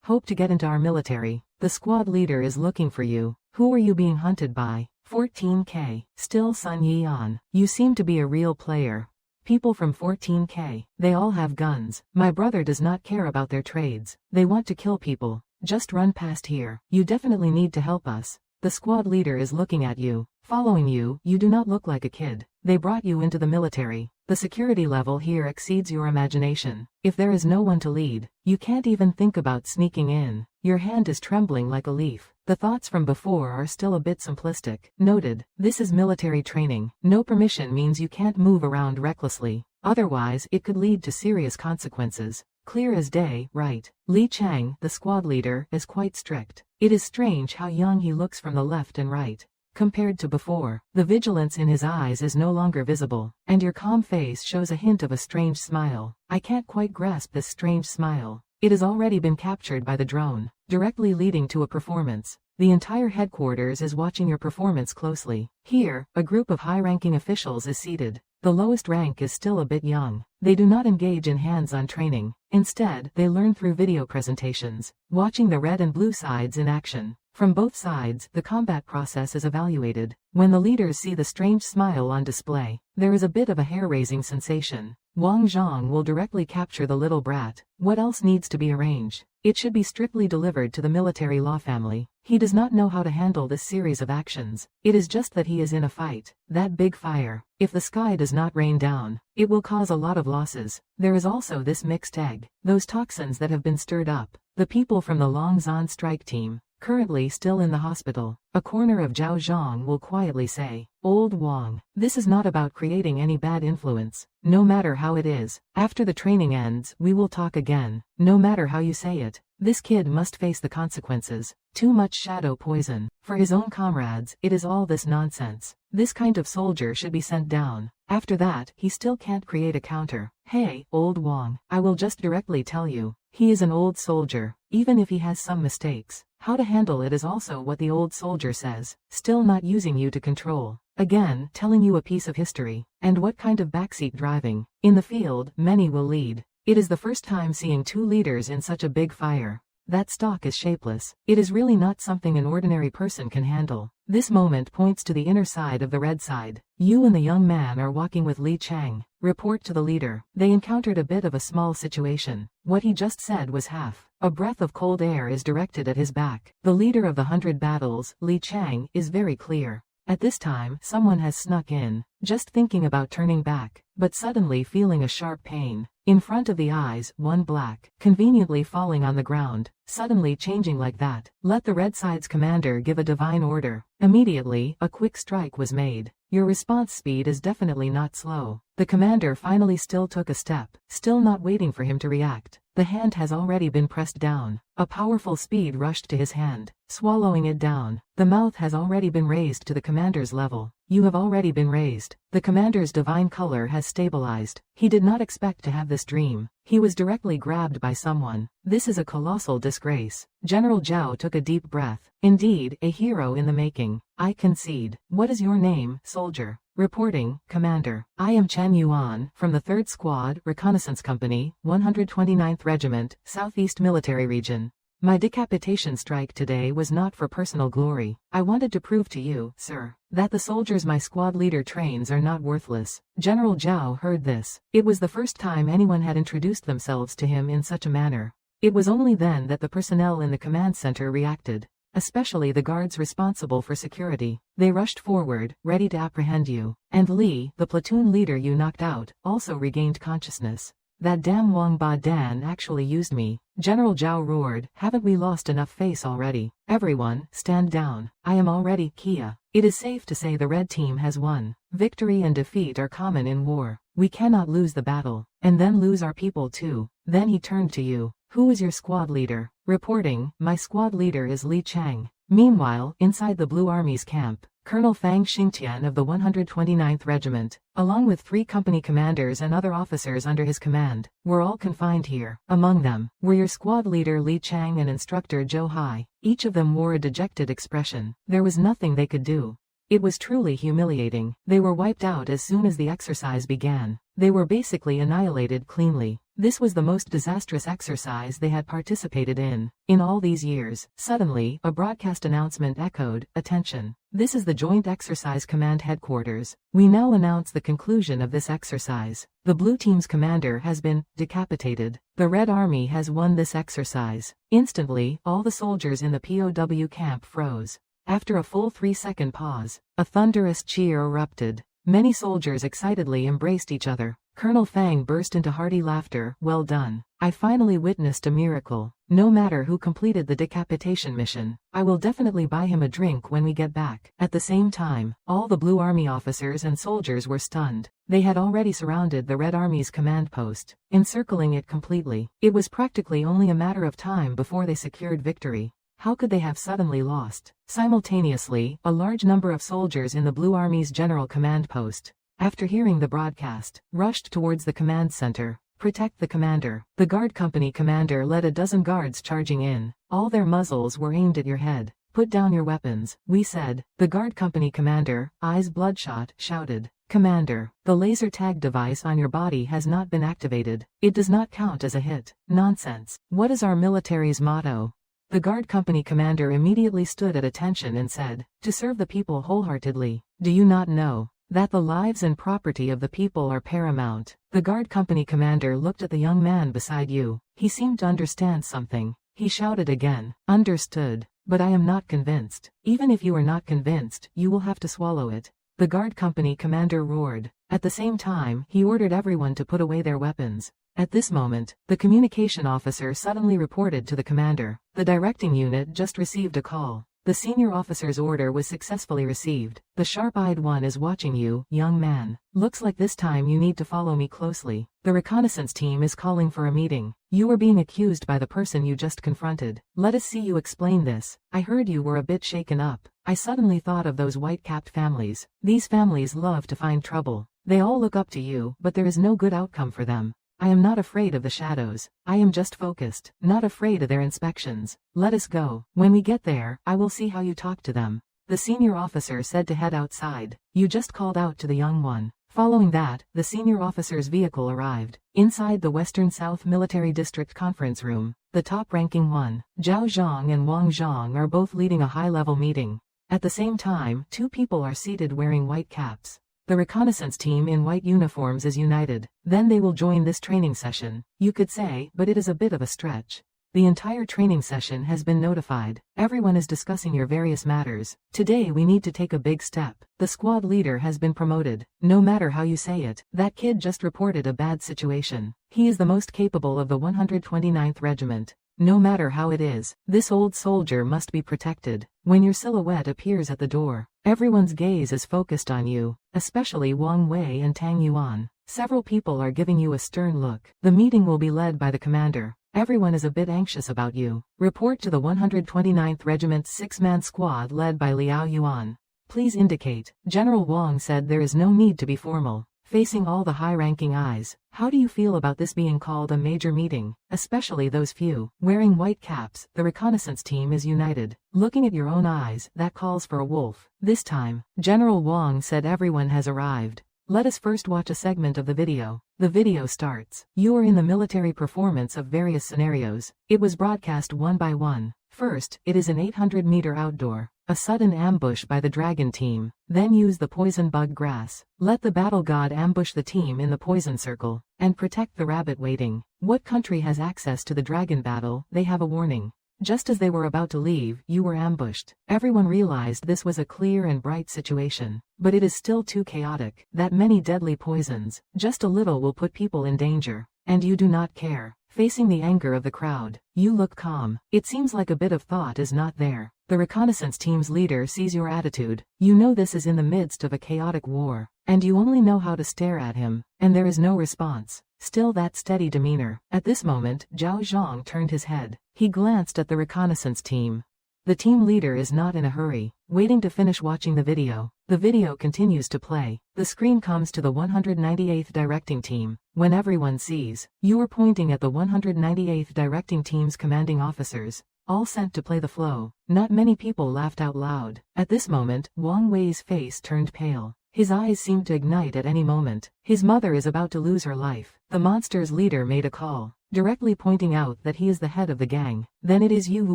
Hope to get into our military. The squad leader is looking for you. Who are you being hunted by? 14K. Still Sun Yian. You seem to be a real player. People from 14K. They all have guns. My brother does not care about their trades. They want to kill people. Just run past here. You definitely need to help us. The squad leader is looking at you. Following you, you do not look like a kid. They brought you into the military. The security level here exceeds your imagination. If there is no one to lead, you can't even think about sneaking in. Your hand is trembling like a leaf. The thoughts from before are still a bit simplistic. Noted. This is military training. No permission means you can't move around recklessly. Otherwise, it could lead to serious consequences. Clear as day, right? Li Chang, the squad leader, is quite strict. It is strange how young he looks from the left and right. Compared to before, the vigilance in his eyes is no longer visible, and your calm face shows a hint of a strange smile. I can't quite grasp this strange smile. It has already been captured by the drone, directly leading to a performance. The entire headquarters is watching your performance closely. Here, a group of high-ranking officials is seated. The lowest rank is still a bit young. They do not engage in hands-on training. Instead, they learn through video presentations, watching the red and blue sides in action. From both sides, the combat process is evaluated. When the leaders see the strange smile on display, there is a bit of a hair-raising sensation. Wang Zhang will directly capture the little brat. What else needs to be arranged? It should be strictly delivered to the military law family. He does not know how to handle this series of actions. It is just that he is in a fight. That big fire. If the sky does not rain down, it will cause a lot of losses. There is also this mixed egg. Those toxins that have been stirred up. The people from the Longzhan strike team, currently still in the hospital. A corner of Zhao Zhang will quietly say, "Old Wang, this is not about creating any bad influence. No matter how it is, after the training ends, we will talk again. No matter how you say it, this kid must face the consequences. Too much shadow poison. For his own comrades, it is all this nonsense. This kind of soldier should be sent down. After that, he still can't create a counter. Hey, Old Wang, I will just directly tell you. He is an old soldier, even if he has some mistakes. How to handle it is also what the old soldier says, still not using you to control. Again, telling you a piece of history. And what kind of backseat driving. In the field, many will lead. It is the first time seeing two leaders in such a big fire. That stalk is shapeless. It is really not something an ordinary person can handle. This moment points to the inner side of the red side. You and the young man are walking with Li Chang. Report to the leader. They encountered a bit of a small situation. What he just said was half. A breath of cold air is directed at his back. The leader of the 100 battles, Li Chang, is very clear. At this time, someone has snuck in, just thinking about turning back, but suddenly feeling a sharp pain. In front of the eyes, one black, conveniently falling on the ground, suddenly changing like that. Let the red side's commander give a divine order. Immediately, a quick strike was made. Your response speed is definitely not slow. The commander finally still took a step, still not waiting for him to react. The hand has already been pressed down. A powerful speed rushed to his hand, swallowing it down. The mouth has already been raised to the commander's level. You have already been raised. The commander's divine color has stabilized. He did not expect to have this dream. He was directly grabbed by someone. This is a colossal disgrace. General Zhao took a deep breath. Indeed, a hero in the making. I concede. What is your name, soldier? Reporting, Commander. I am Chen Yuan, from the 3rd Squad, Reconnaissance Company, 129th Regiment, Southeast Military Region. My decapitation strike today was not for personal glory. I wanted to prove to you, sir, that the soldiers my squad leader trains are not worthless. General Zhao heard this. It was the first time anyone had introduced themselves to him in such a manner. It was only then that the personnel in the command center reacted. Especially the guards responsible for security. They rushed forward, ready to apprehend you. And Li, the platoon leader you knocked out, also regained consciousness. That damn Wang Ba Dan actually used me. General Zhao roared, haven't we lost enough face already? Everyone, stand down. I am already Kia. It is safe to say the red team has won. Victory and defeat are common in war. We cannot lose the battle, and then lose our people too. Then he turned to you. Who is your squad leader? Reporting, my squad leader is Li Chang. Meanwhile, inside the Blue Army's camp, Colonel Fang Xingtian of the 129th Regiment, along with 3 company commanders and other officers under his command, were all confined here. Among them were your squad leader Li Chang and instructor Zhou Hai. Each of them wore a dejected expression. There was nothing they could do. It was truly humiliating. They were wiped out as soon as the exercise began. They were basically annihilated cleanly. This was the most disastrous exercise they had participated in all these years. Suddenly, a broadcast announcement echoed, attention. This is the Joint Exercise Command Headquarters. We now announce the conclusion of this exercise. The blue team's commander has been decapitated. The Red Army has won this exercise. Instantly, all the soldiers in the POW camp froze. After a full 3-second pause, a thunderous cheer erupted. Many soldiers excitedly embraced each other. Colonel Fang burst into hearty laughter. Well done. I finally witnessed a miracle. No matter who completed the decapitation mission, I will definitely buy him a drink when we get back. At the same time, all the Blue Army officers and soldiers were stunned. They had already surrounded the Red Army's command post, encircling it completely. It was practically only a matter of time before they secured victory. How could they have suddenly lost? Simultaneously, a large number of soldiers in the Blue Army's general command post, after hearing the broadcast, rushed towards the command center. Protect the commander. The guard company commander led a dozen guards charging in. All their muzzles were aimed at your head. Put down your weapons, we said. The guard company commander, eyes bloodshot, shouted. Commander, the laser tag device on your body has not been activated. It does not count as a hit. Nonsense. What is our military's motto? The guard company commander immediately stood at attention and said, to serve the people wholeheartedly. Do you not know that the lives and property of the people are paramount? The guard company commander looked at the young man beside you. He seemed to understand something. He shouted again, understood, but I am not convinced. Even if you are not convinced, you will have to swallow it. The guard company commander roared. At the same time, he ordered everyone to put away their weapons. At this moment, the communication officer suddenly reported to the commander. The directing unit just received a call. The senior officer's order was successfully received. The sharp-eyed one is watching you, young man. Looks like this time you need to follow me closely. The reconnaissance team is calling for a meeting. You are being accused by the person you just confronted. Let us see you explain this. I heard you were a bit shaken up. I suddenly thought of those white-capped families. These families love to find trouble. They all look up to you, but there is no good outcome for them. I am not afraid of the shadows. I am just focused, not afraid of their inspections. Let us go. When we get there, I will see how you talk to them. The senior officer said to head outside. You just called out to the young one. Following that, the senior officer's vehicle arrived. Inside the Western South Military District conference room, the top-ranking one, Zhao Zhang and Wang Zhang, are both leading a high-level meeting. At the same time, 2 people are seated wearing white caps. The reconnaissance team in white uniforms is united. Then they will join this training session. You could say, but it is a bit of a stretch. The entire training session has been notified. Everyone is discussing your various matters. Today we need to take a big step. The squad leader has been promoted. No matter how you say it, that kid just reported a bad situation. He is the most capable of the 129th Regiment. No matter how it is, this old soldier must be protected. When your silhouette appears at the door, everyone's gaze is focused on you, especially Wang Wei and Tang Yuan. Several people are giving you a stern look. The meeting will be led by the commander. Everyone is a bit anxious about you. Report to the 129th Regiment's 6-man squad led by Liao Yuan. Please indicate. General Wang said there is no need to be formal. Facing all the high-ranking eyes, how do you feel about this being called a major meeting, especially those few? Wearing white caps, the reconnaissance team is united. Looking at your own eyes, that calls for a wolf. This time, General Wang said everyone has arrived. Let us first watch a segment of the video. The video starts. You are in the military performance of various scenarios. It was broadcast one by one. First, it is an 800-meter outdoor. A sudden ambush by the dragon team. Then use the poison bug grass. Let the battle god ambush the team in the poison circle. And protect the rabbit waiting. What country has access to the dragon battle? They have a warning. Just as they were about to leave, you were ambushed. Everyone realized this was a clear and bright situation. But it is still too chaotic. That many deadly poisons. Just a little will put people in danger. And you do not care. Facing the anger of the crowd, you look calm. It seems like a bit of thought is not there. The reconnaissance team's leader sees your attitude. You know this is in the midst of a chaotic war. And you only know how to stare at him. And there is no response. Still that steady demeanor. At this moment, Zhao Zhang turned his head. He glanced at the reconnaissance team. The team leader is not in a hurry, waiting to finish watching the video. The video continues to play. The screen comes to the 198th directing team. When everyone sees, you are pointing at the 198th directing team's commanding officers, all sent to play the flow. Not many people laughed out loud. At this moment, Wang Wei's face turned pale. His eyes seemed to ignite at any moment. His mother is about to lose her life. The monster's leader made a call, directly pointing out that he is the head of the gang. Then it is you who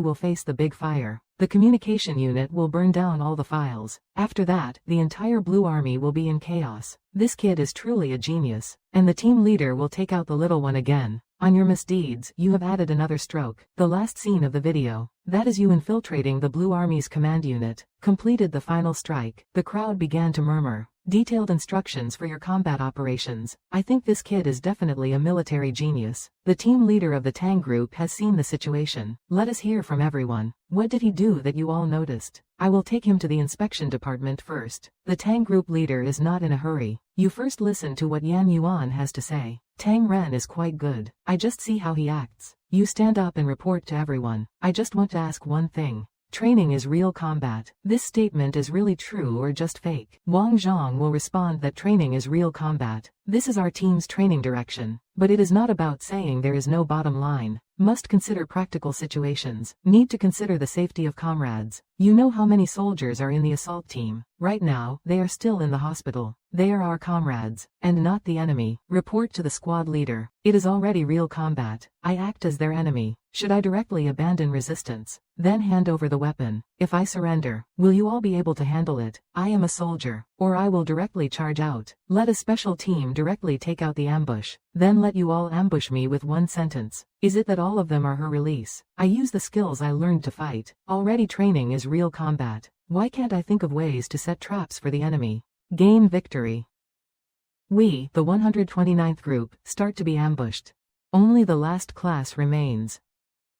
will face the big fire. The communication unit will burn down all the files. After that, the entire Blue Army will be in chaos. This kid is truly a genius. And the team leader will take out the little one again. On your misdeeds, you have added another stroke. The last scene of the video. That is you infiltrating the Blue Army's command unit. Completed the final strike. The crowd began to murmur. Detailed instructions for your combat operations. I think this kid is definitely a military genius. The team leader of the Tang group has seen the situation. Let us hear from everyone. What did he do that you all noticed? I will take him to the inspection department first. The Tang group leader is not in a hurry. You first listen to what Yan Yuan has to say. Tang Ren is quite good. I just see how he acts. You stand up and report to everyone. I just want to ask one thing. Training is real combat. This statement is really true or just fake? Wang Zhang will respond that training is real combat. This is our team's training direction. But it is not about saying there is no bottom line. Must consider practical situations. Need to consider the safety of comrades. You know how many soldiers are in the assault team. Right now, they are still in the hospital. They are our comrades, and not the enemy. Report to the squad leader. It is already real combat. I act as their enemy. Should I directly abandon resistance? Then hand over the weapon. If I surrender, will you all be able to handle it? I am a soldier. Or I will directly charge out. Let a special team directly take out the ambush. Then let you all ambush me with one sentence. Is it that all of them are her release? I use the skills I learned to fight. Already training is real combat. Why can't I think of ways to set traps for the enemy? Gain victory. We, the 129th group, start to be ambushed. Only the last class remains.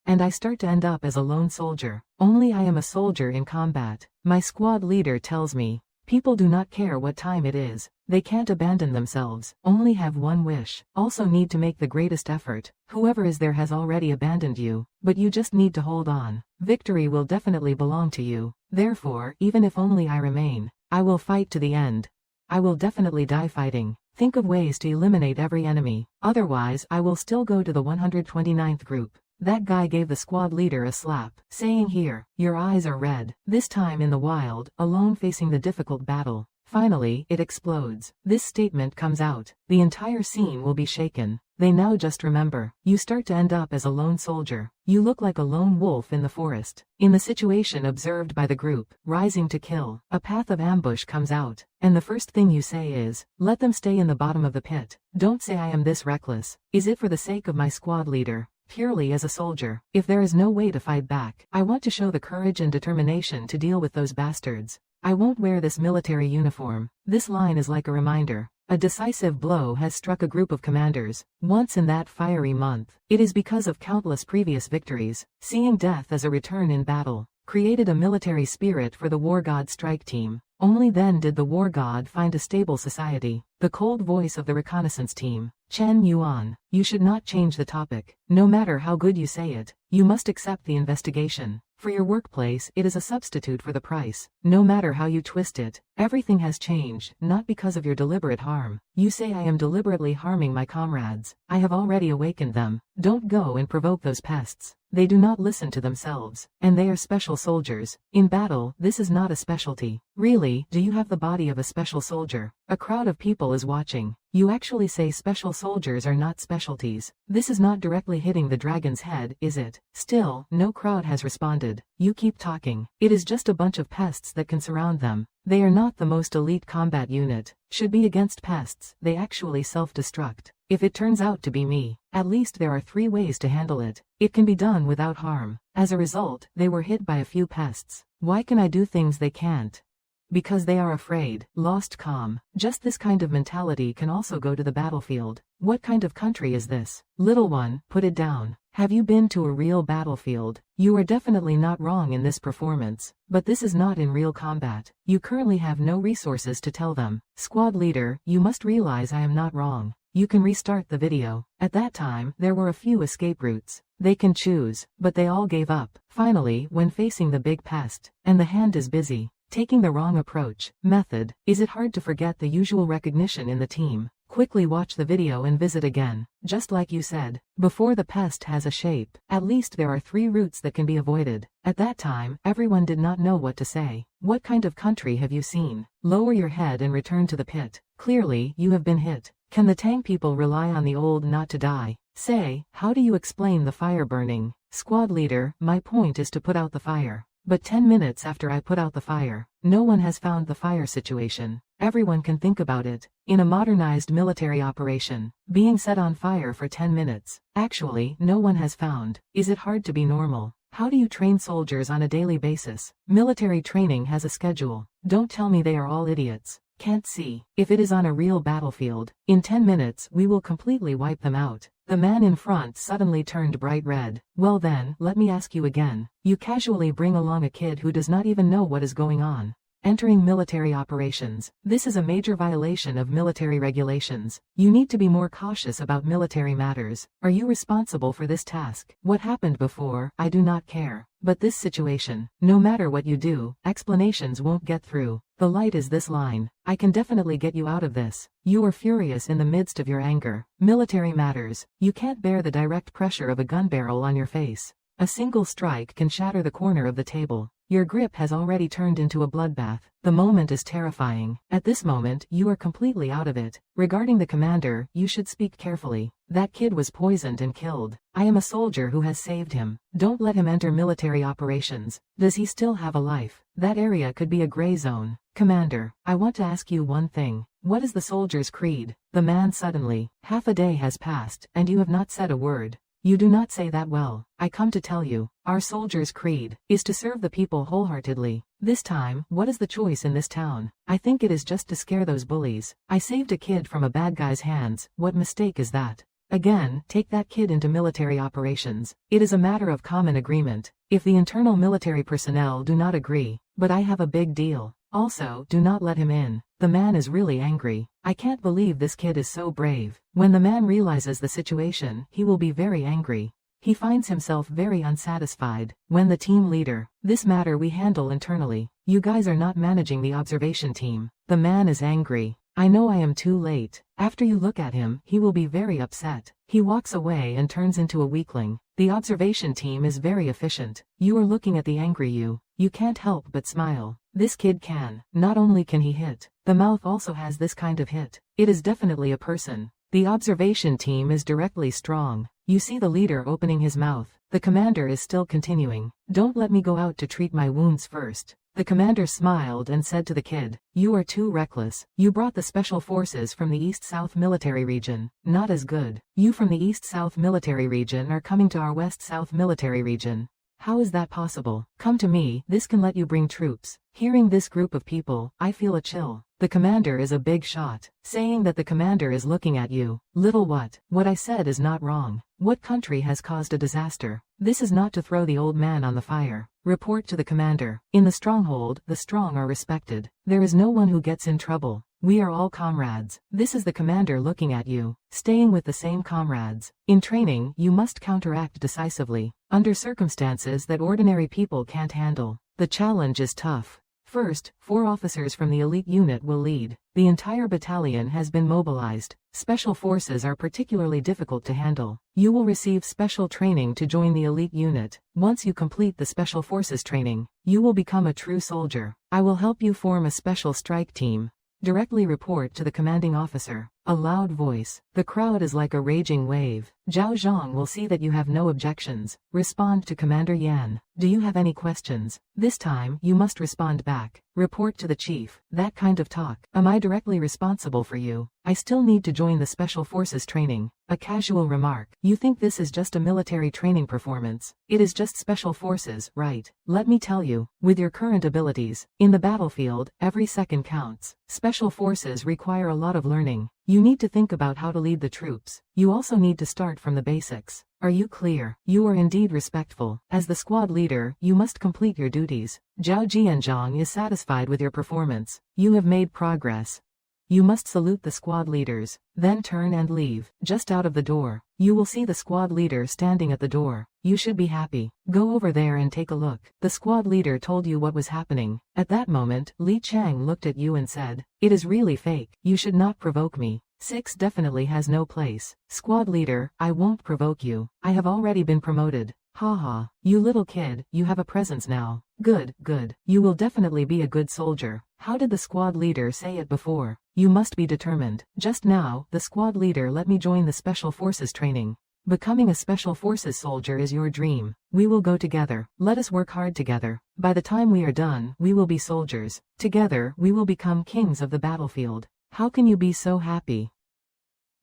And I start to end up as a lone soldier. Only I am a soldier in combat. My squad leader tells me, people do not care what time it is. They can't abandon themselves, only have one wish. Also need to make the greatest effort. Whoever is there has already abandoned you, but you just need to hold on. Victory will definitely belong to you. Therefore, even if only I remain, I will fight to the end. I will definitely die fighting. Think of ways to eliminate every enemy. Otherwise, I will still go to the 129th group. That guy gave the squad leader a slap, saying, here, your eyes are red. This time in the wild, alone facing the difficult battle. Finally, it explodes. This statement comes out. The entire scene will be shaken. They now just remember. You start to end up as a lone soldier. You look like a lone wolf in the forest. In the situation observed by the group, rising to kill, a path of ambush comes out. And the first thing you say is, let them stay in the bottom of the pit. Don't say I am this reckless. Is it for the sake of my squad leader? Purely as a soldier. If there is no way to fight back, I want to show the courage and determination to deal with those bastards. I won't wear this military uniform. This line is like a reminder. A decisive blow has struck a group of commanders. Once in that fiery month, it is because of countless previous victories. Seeing death as a return in battle created a military spirit for the war god strike team. Only then did the war god find a stable society. The cold voice of the reconnaissance team. Chen Yuan, you should not change the topic. No matter how good you say it, you must accept the investigation. For your workplace, it is a substitute for the price. No matter how you twist it, everything has changed, not because of your deliberate harm. You say I am deliberately harming my comrades. I have already awakened them. Don't go and provoke those pests. They do not listen to themselves, and they are special soldiers. In battle, this is not a specialty. Really, do you have the body of a special soldier? A crowd of people is watching. You actually say special soldiers are not specialties. This is not directly hitting the dragon's head, is it? Still, no crowd has responded. You keep talking. It is just a bunch of pests that can surround them. They are not the most elite combat unit. Should be against pests, they actually self-destruct. If it turns out to be me, at least there are 3 ways to handle it. It can be done without harm. As a result, they were hit by a few pests. Why can I do things they can't? Because they are afraid. Lost calm. Just this kind of mentality can also go to the battlefield. What kind of country is this? Little one, put it down. Have you been to a real battlefield? You are definitely not wrong in this performance, but this is not in real combat. You currently have no resources to tell them. Squad leader, you must realize I am not wrong. You can restart the video. At that time, there were a few escape routes. They can choose, but they all gave up. Finally, when facing the big pest, and the hand is busy, taking the wrong approach. Method. Is it hard to forget the usual recognition in the team? Quickly watch the video and visit again. Just like you said, before the pest has a shape, at least there are 3 routes that can be avoided. At that time, everyone did not know what to say. What kind of country have you seen? Lower your head and return to the pit. Clearly, you have been hit. Can the Tang people rely on the old not to die? Say, how do you explain the fire burning? Squad leader, my point is to put out the fire. But 10 minutes after I put out the fire, no one has found the fire situation. Everyone can think about it. In a modernized military operation, being set on fire for 10 minutes. Actually, no one has found. Is it hard to be normal? How do you train soldiers on a daily basis? Military training has a schedule. Don't tell me they are all idiots. Can't see. If it is on a real battlefield, in 10 minutes we will completely wipe them out. The man in front suddenly turned bright red. Well then, let me ask you again. You casually bring along a kid who does not even know what is going on. Entering military operations. This is a major violation of military regulations. You need to be more cautious about military matters. Are you responsible for this task? What happened before, I do not care. But this situation, no matter what you do, explanations won't get through. The light is this line. I can definitely get you out of this. You are furious in the midst of your anger. Military matters. You can't bear the direct pressure of a gun barrel on your face. A single strike can shatter the corner of the table. Your grip has already turned into a bloodbath. The moment is terrifying. At this moment, you are completely out of it. Regarding the commander, you should speak carefully. That kid was poisoned and killed. I am a soldier who has saved him. Don't let him enter military operations. Does he still have a life? That area could be a gray zone. Commander, I want to ask you one thing. What is the soldier's creed? The man suddenly. Half a day has passed, and you have not said a word. You do not say that well. I come to tell you, our soldier's creed is to serve the people wholeheartedly. This time, what is the choice in this town? I think it is just to scare those bullies. I saved a kid from a bad guy's hands. What mistake is that? Again, take that kid into military operations. It is a matter of common agreement. If the internal military personnel do not agree, but I have a big deal. Also, do not let him in. The man is really angry. I can't believe this kid is so brave. When the man realizes the situation, he will be very angry. He finds himself very unsatisfied. When the team leader, this matter we handle internally. You guys are not managing the observation team. The man is angry. I know I am too late. After you look at him, he will be very upset. He walks away and turns into a weakling. The observation team is very efficient. You are looking at the angry you. You can't help but smile. This kid can. Not only can he hit, the mouth also has this kind of hit. It is definitely a person. The observation team is directly strong. You see the leader opening his mouth. The commander is still continuing. Don't let me go out to treat my wounds first. The commander smiled and said to the kid, you are too reckless. You brought the special forces from the East-South military region. Not as good. You from the East-South military region are coming to our West-South military region. How is that possible? Come to me, this can let you bring troops. Hearing this group of people, I feel a chill. The commander is a big shot. Saying that the commander is looking at you. Little what? What I said is not wrong. What country has caused a disaster? This is not to throw the old man on the fire. Report to the commander. In the stronghold, the strong are respected. There is no one who gets in trouble. We are all comrades. This is the commander looking at you, staying with the same comrades. In training, you must counteract decisively, under circumstances that ordinary people can't handle. The challenge is tough. First, 4 officers from the elite unit will lead. The entire battalion has been mobilized. Special forces are particularly difficult to handle. You will receive special training to join the elite unit. Once you complete the special forces training, you will become a true soldier. I will help you form a special strike team. Directly report to the commanding officer. A loud voice. The crowd is like a raging wave. Zhao Zhang will see that you have no objections. Respond to Commander Yan. Do you have any questions? This time, you must respond back. Report to the chief. That kind of talk. Am I directly responsible for you? I still need to join the Special Forces training. A casual remark. You think this is just a military training performance. It is just Special Forces, right? Let me tell you, with your current abilities, in the battlefield, every second counts. Special Forces require a lot of learning. You need to think about how to lead the troops. You also need to start from the basics. Are you clear? You are indeed respectful. As the squad leader, you must complete your duties. Zhao Jianzhang is satisfied with your performance. You have made progress. You must salute the squad leaders, then turn and leave. Just out of the door, you will see the squad leader standing at the door. You should be happy. Go over there and take a look. The squad leader told you what was happening. At that moment, Li Chang looked at you and said, "It is really fake. You should not provoke me. 6 definitely has no place. Squad leader, I won't provoke you. I have already been promoted." Haha, you little kid, you have a presence now. Good, good. You will definitely be a good soldier. How did the squad leader say it before? You must be determined. Just now, the squad leader let me join the Special Forces training. Becoming a Special Forces soldier is your dream. We will go together. Let us work hard together. By the time we are done, we will be soldiers. Together, we will become kings of the battlefield. How can you be so happy?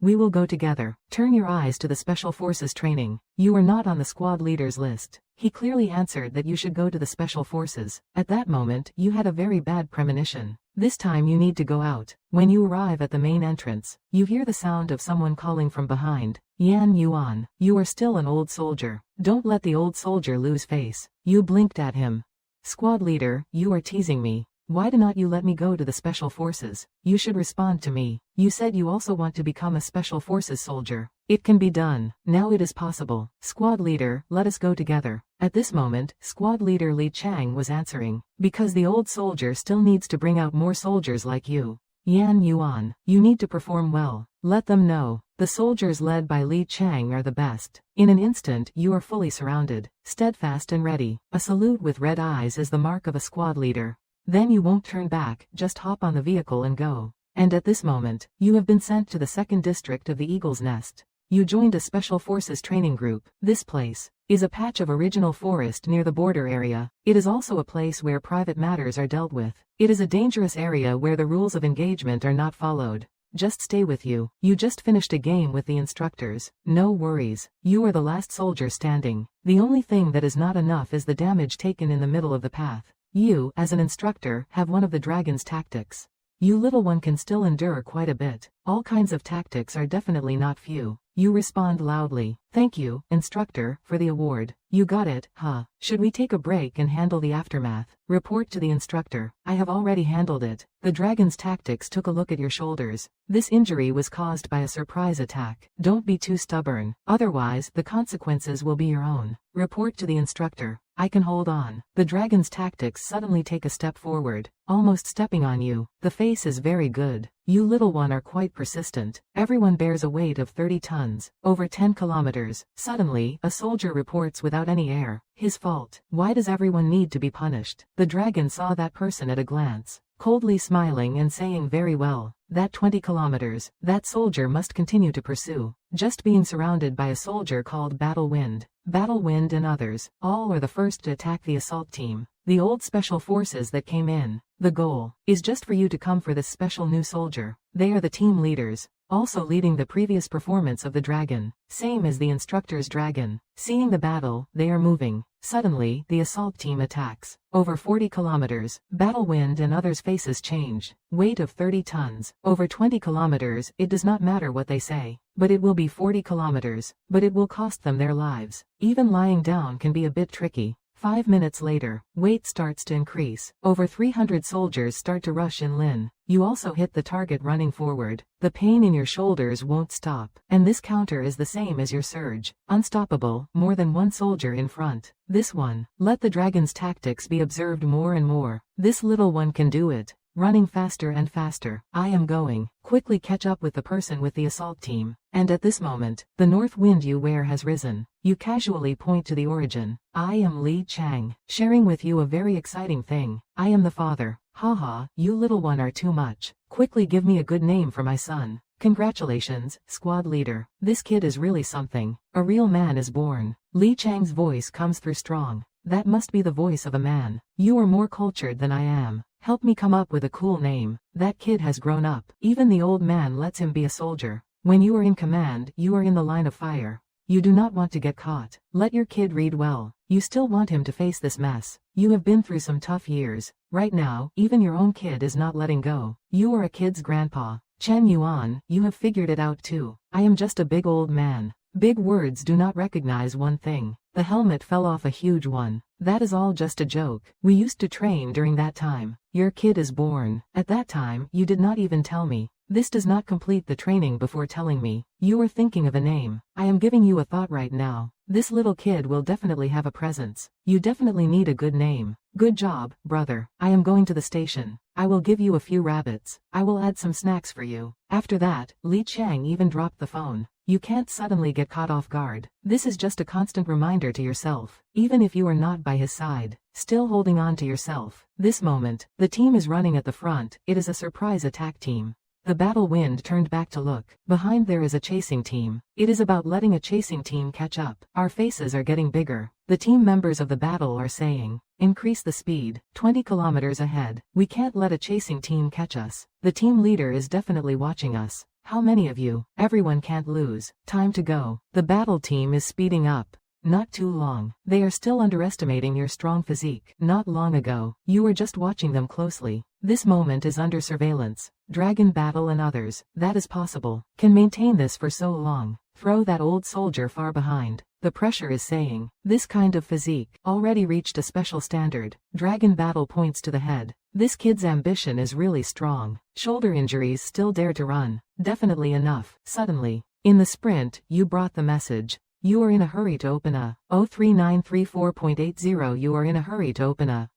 We will go together. Turn your eyes to the Special Forces training. You are not on the squad leader's list. He clearly answered that you should go to the Special Forces. At that moment, you had a very bad premonition. This time you need to go out. When you arrive at the main entrance, you hear the sound of someone calling from behind. Yan Yuan, you are still an old soldier. Don't let the old soldier lose face. You blinked at him. Squad leader, you are teasing me. Why do not you let me go to the Special Forces? You should respond to me. You said you also want to become a Special Forces soldier. It can be done. Now it is possible. Squad leader, let us go together. At this moment, squad leader Li Chang was answering. Because the old soldier still needs to bring out more soldiers like you. Yan Yuan, you need to perform well. Let them know. The soldiers led by Li Chang are the best. In an instant, you are fully surrounded. Steadfast and ready. A salute with red eyes is the mark of a squad leader. Then you won't turn back, just hop on the vehicle and go. And at this moment, you have been sent to the 2nd district of the Eagle's Nest. You joined a Special Forces training group. This place is a patch of original forest near the border area. It is also a place where private matters are dealt with. It is a dangerous area where the rules of engagement are not followed. Just stay with you. You just finished a game with the instructors. No worries. You are the last soldier standing. The only thing that is not enough is the damage taken in the middle of the path. You, as an instructor, have one of the dragon's tactics. You little one can still endure quite a bit. All kinds of tactics are definitely not few. You respond loudly. Thank you, instructor, for the award. You got it, huh? Should we take a break and handle the aftermath? Report to the instructor. I have already handled it. The dragon's tactics took a look at your shoulders. This injury was caused by a surprise attack. Don't be too stubborn. Otherwise, the consequences will be your own. Report to the instructor. I can hold on. The dragon's tactics suddenly take a step forward, almost stepping on you. The face is very good. You little one are quite persistent. Everyone bears a weight of 30 tons, over 10 kilometers. Suddenly, a soldier reports without any air. His fault. Why does everyone need to be punished? The dragon saw that person at a glance, coldly smiling and saying very well. That 20 kilometers, that soldier must continue to pursue. Just being surrounded by a soldier called Battle Wind. Battle Wind and others, all are the first to attack the assault team. The old special forces that came in. The goal is just for you to come for this special new soldier. They are the team leaders. also leading the previous performance of the dragon, same as the instructor's dragon. Seeing the battle, they are moving. Suddenly, the assault team attacks. Over 40 kilometers, battle wind and others' faces change. Weight of 30 tons. Over 20 kilometers, it does not matter what they say. But it will be 40 kilometers. But it will cost them their lives. Even lying down can be a bit tricky. 5 minutes later, weight starts to increase. Over 300 soldiers start to rush in Lin. You also hit the target running forward. The pain in your shoulders won't stop. And this counter is the same as your surge. Unstoppable, more than one soldier in front. This one. Let the dragon's tactics be observed more and more. This little one can do it. Running faster and faster. I am going. Quickly catch up with the person with the assault team. And at this moment, the north wind you wear has risen. You casually point to the origin. I am Li Chang, sharing with you a very exciting thing. I am the father. Haha, you little one are too much. Quickly give me a good name for my son. Congratulations, squad leader. This kid is really something. A real man is born. Li Chang's voice comes through strong. That must be the voice of a man. You are more cultured than I am. Help me come up with a cool name. That kid has grown up. Even the old man lets him be a soldier. When you are in command, you are in the line of fire. You do not want to get caught. Let your kid read well. You still want him to face this mess. You have been through some tough years. Right now, even your own kid is not letting go. You are a kid's grandpa. Chen Yuan, you have figured it out too. I am just a big old man. Big words do not recognize one thing. The helmet fell off a huge one. That is all just a joke. We used to train during that time. Your kid is born. At that time, you did not even tell me. This does not complete the training before telling me. You are thinking of a name. I am giving you a thought right now. This little kid will definitely have a presence. You definitely need a good name. Good job, brother. I am going to the station. I will give you a few rabbits. I will add some snacks for you. After that, Li Chang even dropped the phone. You can't suddenly get caught off guard. This is just a constant reminder to yourself. Even if you are not by his side, still holding on to yourself. This moment, the team is running at the front. It is a surprise attack team. The battle wind turned back to look. Behind there is a chasing team. It is about letting a chasing team catch up. Our faces are getting bigger. The team members of the battle are saying, increase the speed. 20 kilometers ahead. We can't let a chasing team catch us. The team leader is definitely watching us. How many of you? Everyone can't lose. Time to go. The battle team is speeding up. Not too long. They are still underestimating your strong physique. Not long ago, you were just watching them closely. This moment is under surveillance. Dragon battle and others, that is possible, can maintain this for so long. Throw that old soldier far behind. The pressure is saying, this kind of physique already reached a special standard. Dragon battle points to the head. This kid's ambition is really strong. Shoulder injuries still dare to run. Definitely enough. Suddenly, in the sprint, you brought the message. You are in a hurry to open a 03934.80. You are in a hurry to open a.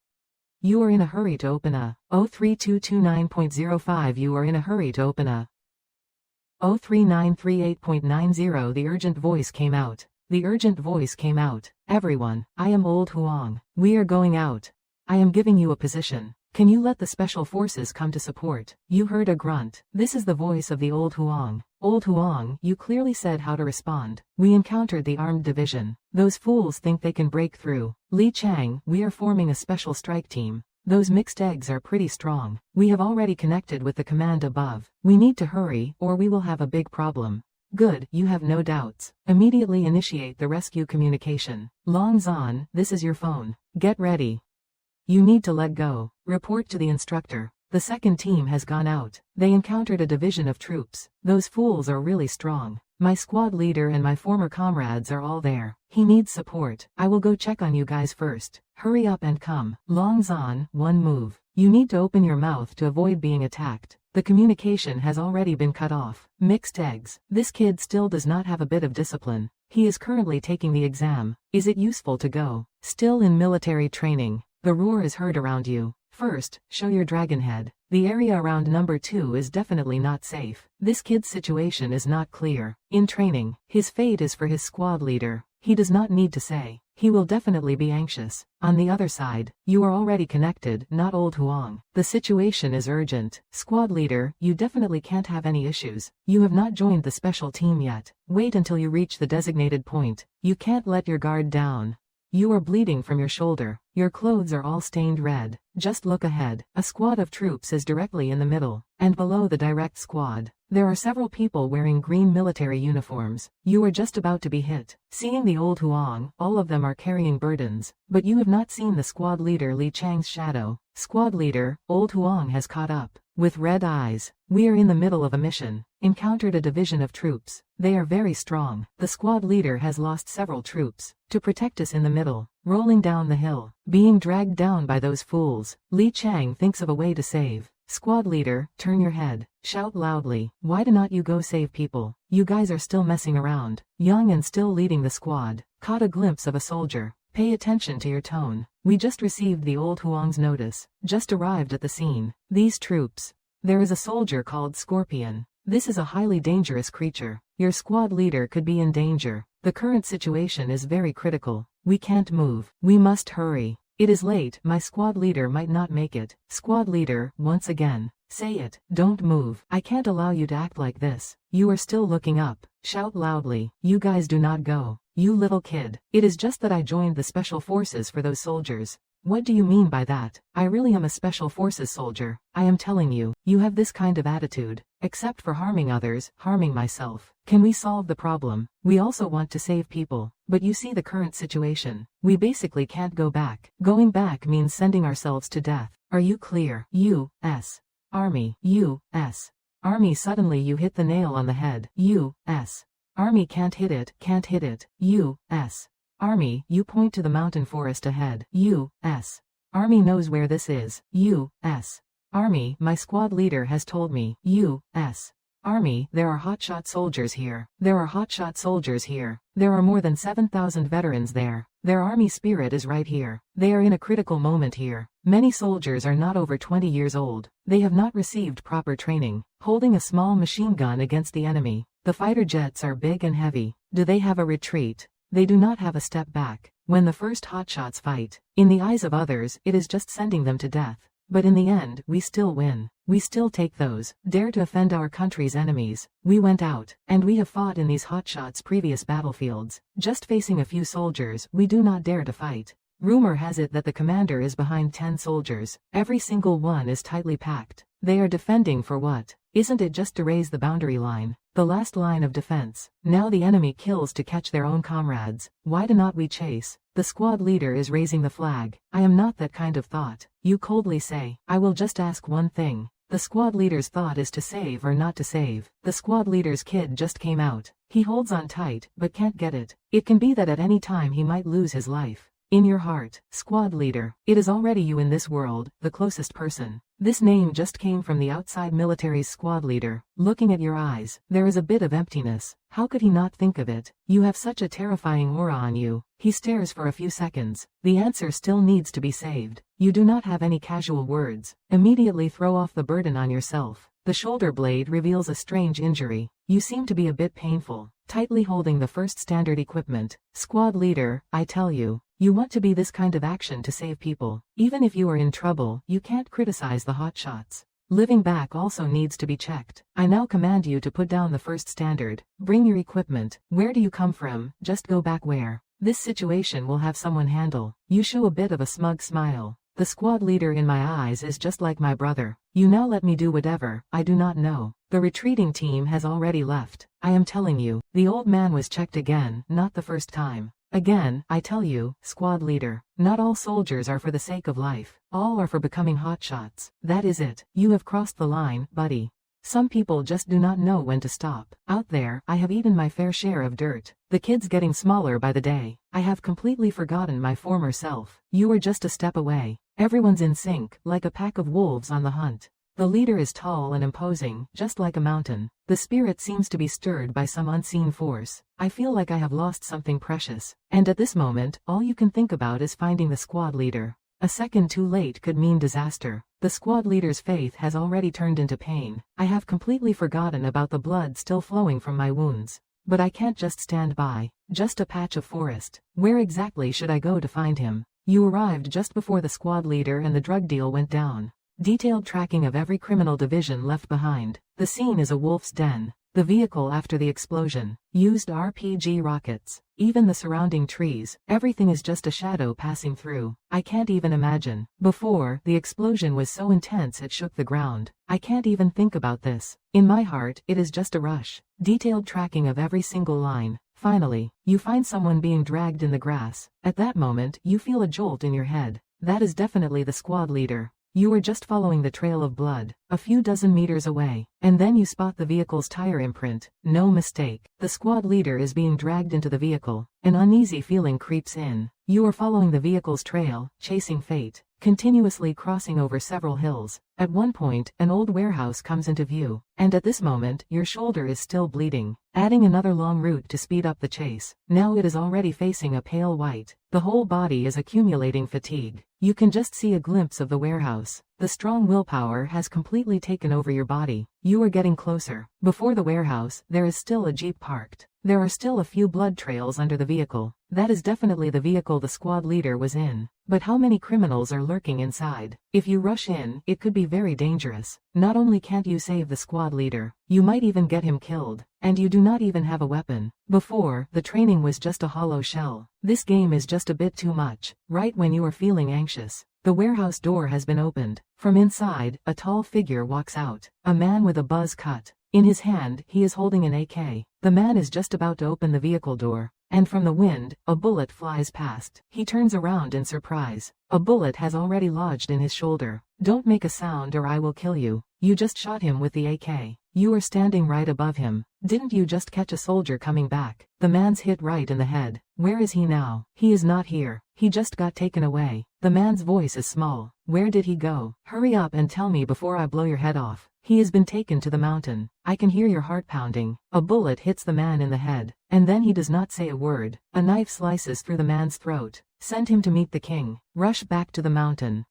You are in a hurry to open a 03229.05. You are in a hurry to open a 03938.90. The urgent voice came out. The urgent voice came out. Everyone, I am Old Huang. We are going out. I am giving you a position. Can you let the special forces come to support? You heard a grunt. This is the voice of the Old Huang. Old Huang, you clearly said how to respond. We encountered the armed division. Those fools think they can break through. Li Chang, we are forming a special strike team. Those mixed eggs are pretty strong. We have already connected with the command above. We need to hurry, or we will have a big problem. Good, you have no doubts. Immediately initiate the rescue communication. Long Zan, this is your phone. Get ready. You need to let go. Report to the instructor. The second team has gone out. They encountered a division of troops. Those fools are really strong. My squad leader and my former comrades are all there. He needs support. I will go check on you guys first. Hurry up and come. Long Zan, one move. You need to open your mouth to avoid being attacked. The communication has already been cut off. Mixed eggs. This kid still does not have a bit of discipline. He is currently taking the exam. Is it useful to go? Still in military training. The roar is heard around you. First, show your dragon head. The area around number 2 is definitely not safe. This kid's situation is not clear. In training, his fate is for his squad leader. He does not need to say. He will definitely be anxious. On the other side, you are already connected, not Old Huang. The situation is urgent. Squad leader, you definitely can't have any issues. You have not joined the special team yet. Wait until you reach the designated point. You can't let your guard down. You are bleeding from your shoulder. Your clothes are all stained red. Just look ahead. A squad of troops is directly in the middle, and below the direct squad. There are several people wearing green military uniforms. You are just about to be hit. Seeing the old Huang, all of them are carrying burdens, but you have not seen the squad leader Li Chang's shadow. Squad leader, old Huang has caught up. With red eyes. We are in the middle of a mission. Encountered a division of troops. They are very strong. The squad leader has lost several troops. To protect us in the middle. Rolling down the hill. Being dragged down by those fools. Li Chang thinks of a way to save. Squad leader, turn your head. Shout loudly. Why do not you go save people? You guys are still messing around. Young and still leading the squad. Caught a glimpse of a soldier. Pay attention to your tone. We just received the old Huang's notice. Just arrived at the scene. These troops. There is a soldier called Scorpion. This is a highly dangerous creature. Your squad leader could be in danger. The current situation is very critical. We can't move. We must hurry. It is late. My squad leader might not make it. Squad leader, once again. Say it. Don't move. I can't allow you to act like this. You are still looking up. Shout loudly. You guys do not go. You little kid. It is just that I joined the special forces for those soldiers. What do you mean by that? I really am a special forces soldier. I am telling you, you have this kind of attitude. Except for harming others, harming myself. Can we solve the problem? We also want to save people. But you see the current situation. We basically can't go back. Going back means sending ourselves to death. Are you clear? U.S. Army. U.S. Army. Suddenly you hit the nail on the head. U.S. Army. Can't hit it. Can't hit it. U.S. Army. You point to the mountain forest ahead. U.S. Army knows where this is. U.S. Army. My squad leader has told me. U.S. Army. There are hotshot soldiers here. There are hotshot soldiers here. There are more than 7,000 veterans there. Their army spirit is right here. They are in a critical moment here. Many soldiers are not over 20 years old. They have not received proper training. Holding a small machine gun against the enemy. The fighter jets are big and heavy. Do they have a retreat? They do not have a step back. When the first hotshots fight, in the eyes of others, it is just sending them to death. But in the end, we still win. We still take those, dare to offend our country's enemies. We went out, and we have fought in these hotshots previous battlefields. Just facing a few soldiers, we do not dare to fight. Rumor has it that the commander is behind 10 soldiers. Every single one is tightly packed. They are defending for what? Isn't it just to raise the boundary line? The last line of defense. Now the enemy kills to catch their own comrades. Why do not we chase? The squad leader is raising the flag. I am not that kind of thought. You coldly say, I will just ask one thing. The squad leader's thought is to save or not to save. The squad leader's kid just came out. He holds on tight, but can't get it. It can be that at any time he might lose his life. In your heart, squad leader, it is already you in this world, the closest person. This name just came from the outside military's squad leader. Looking at your eyes, there is a bit of emptiness. How could he not think of it? You have such a terrifying aura on you. He stares for a few seconds. The answer still needs to be saved. You do not have any casual words. Immediately throw off the burden on yourself. The shoulder blade reveals a strange injury. You seem to be a bit painful. Tightly holding the first standard equipment. Squad leader, I tell you. You want to be this kind of action to save people. Even if you are in trouble, you can't criticize the hotshots. Living back also needs to be checked. I now command you to put down the first standard. Bring your equipment. Where do you come from? Just go back where? This situation will have someone handle. You show a bit of a smug smile. The squad leader in my eyes is just like my brother. You now let me do whatever, I do not know. The retreating team has already left. I am telling you, the old man was checked again, not the first time. Again, I tell you, squad leader, not all soldiers are for the sake of life. All are for becoming hotshots. That is it. You have crossed the line, buddy. Some people just do not know when to stop. Out there, I have eaten my fair share of dirt. The kid's getting smaller by the day. I have completely forgotten my former self. You are just a step away. Everyone's in sync, like a pack of wolves on the hunt. The leader is tall and imposing, just like a mountain. The spirit seems to be stirred by some unseen force. I feel like I have lost something precious. And at this moment, all you can think about is finding the squad leader. A second too late could mean disaster. The squad leader's faith has already turned into pain. I have completely forgotten about the blood still flowing from my wounds. But I can't just stand by. Just a patch of forest. Where exactly should I go to find him? You arrived just before the squad leader and the drug deal went down. Detailed tracking of every criminal division left behind. The scene is a wolf's den. The vehicle after the explosion used RPG rockets. Even the surrounding trees, everything is just a shadow passing through. I can't even imagine. Before, the explosion was so intense it shook the ground. I can't even think about this. In my heart, it is just a rush. Detailed tracking of every single line. Finally, you find someone being dragged in the grass. At that moment, you feel a jolt in your head. That is definitely the squad leader. You were just following the trail of blood, a few dozen meters away, and then you spot the vehicle's tire imprint. No mistake. The squad leader is being dragged into the vehicle. An uneasy feeling creeps in. You are following the vehicle's trail, chasing fate, continuously crossing over several hills. At one point, an old warehouse comes into view, and at this moment, your shoulder is still bleeding, adding another long route to speed up the chase. Now it is already facing a pale white. The whole body is accumulating fatigue. You can just see a glimpse of the warehouse. The strong willpower has completely taken over your body. You are getting closer. Before the warehouse, there is still a jeep parked. There are still a few blood trails under the vehicle. That is definitely the vehicle the squad leader was in. But how many criminals are lurking inside? If you rush in, it could be very dangerous. Not only can't you save the squad leader, you might even get him killed. And you do not even have a weapon. Before, the training was just a hollow shell. This game is just a bit too much. Right when you are feeling anxious, the warehouse door has been opened. From inside, a tall figure walks out. A man with a buzz cut. In his hand, he is holding an AK. The man is just about to open the vehicle door, and from the wind, a bullet flies past. He turns around in surprise. A bullet has already lodged in his shoulder. Don't make a sound or I will kill you. You just shot him with the AK. You are standing right above him. Didn't you just catch a soldier coming back? The man's hit right in the head. Where is he now? He is not here. He just got taken away. The man's voice is small. Where did he go? Hurry up and tell me before I blow your head off. He has been taken to the mountain. I can hear your heart pounding. A bullet hits the man in the head, and then he does not say a word. A knife slices through the man's throat. Send him to meet the king. Rush back to the mountain.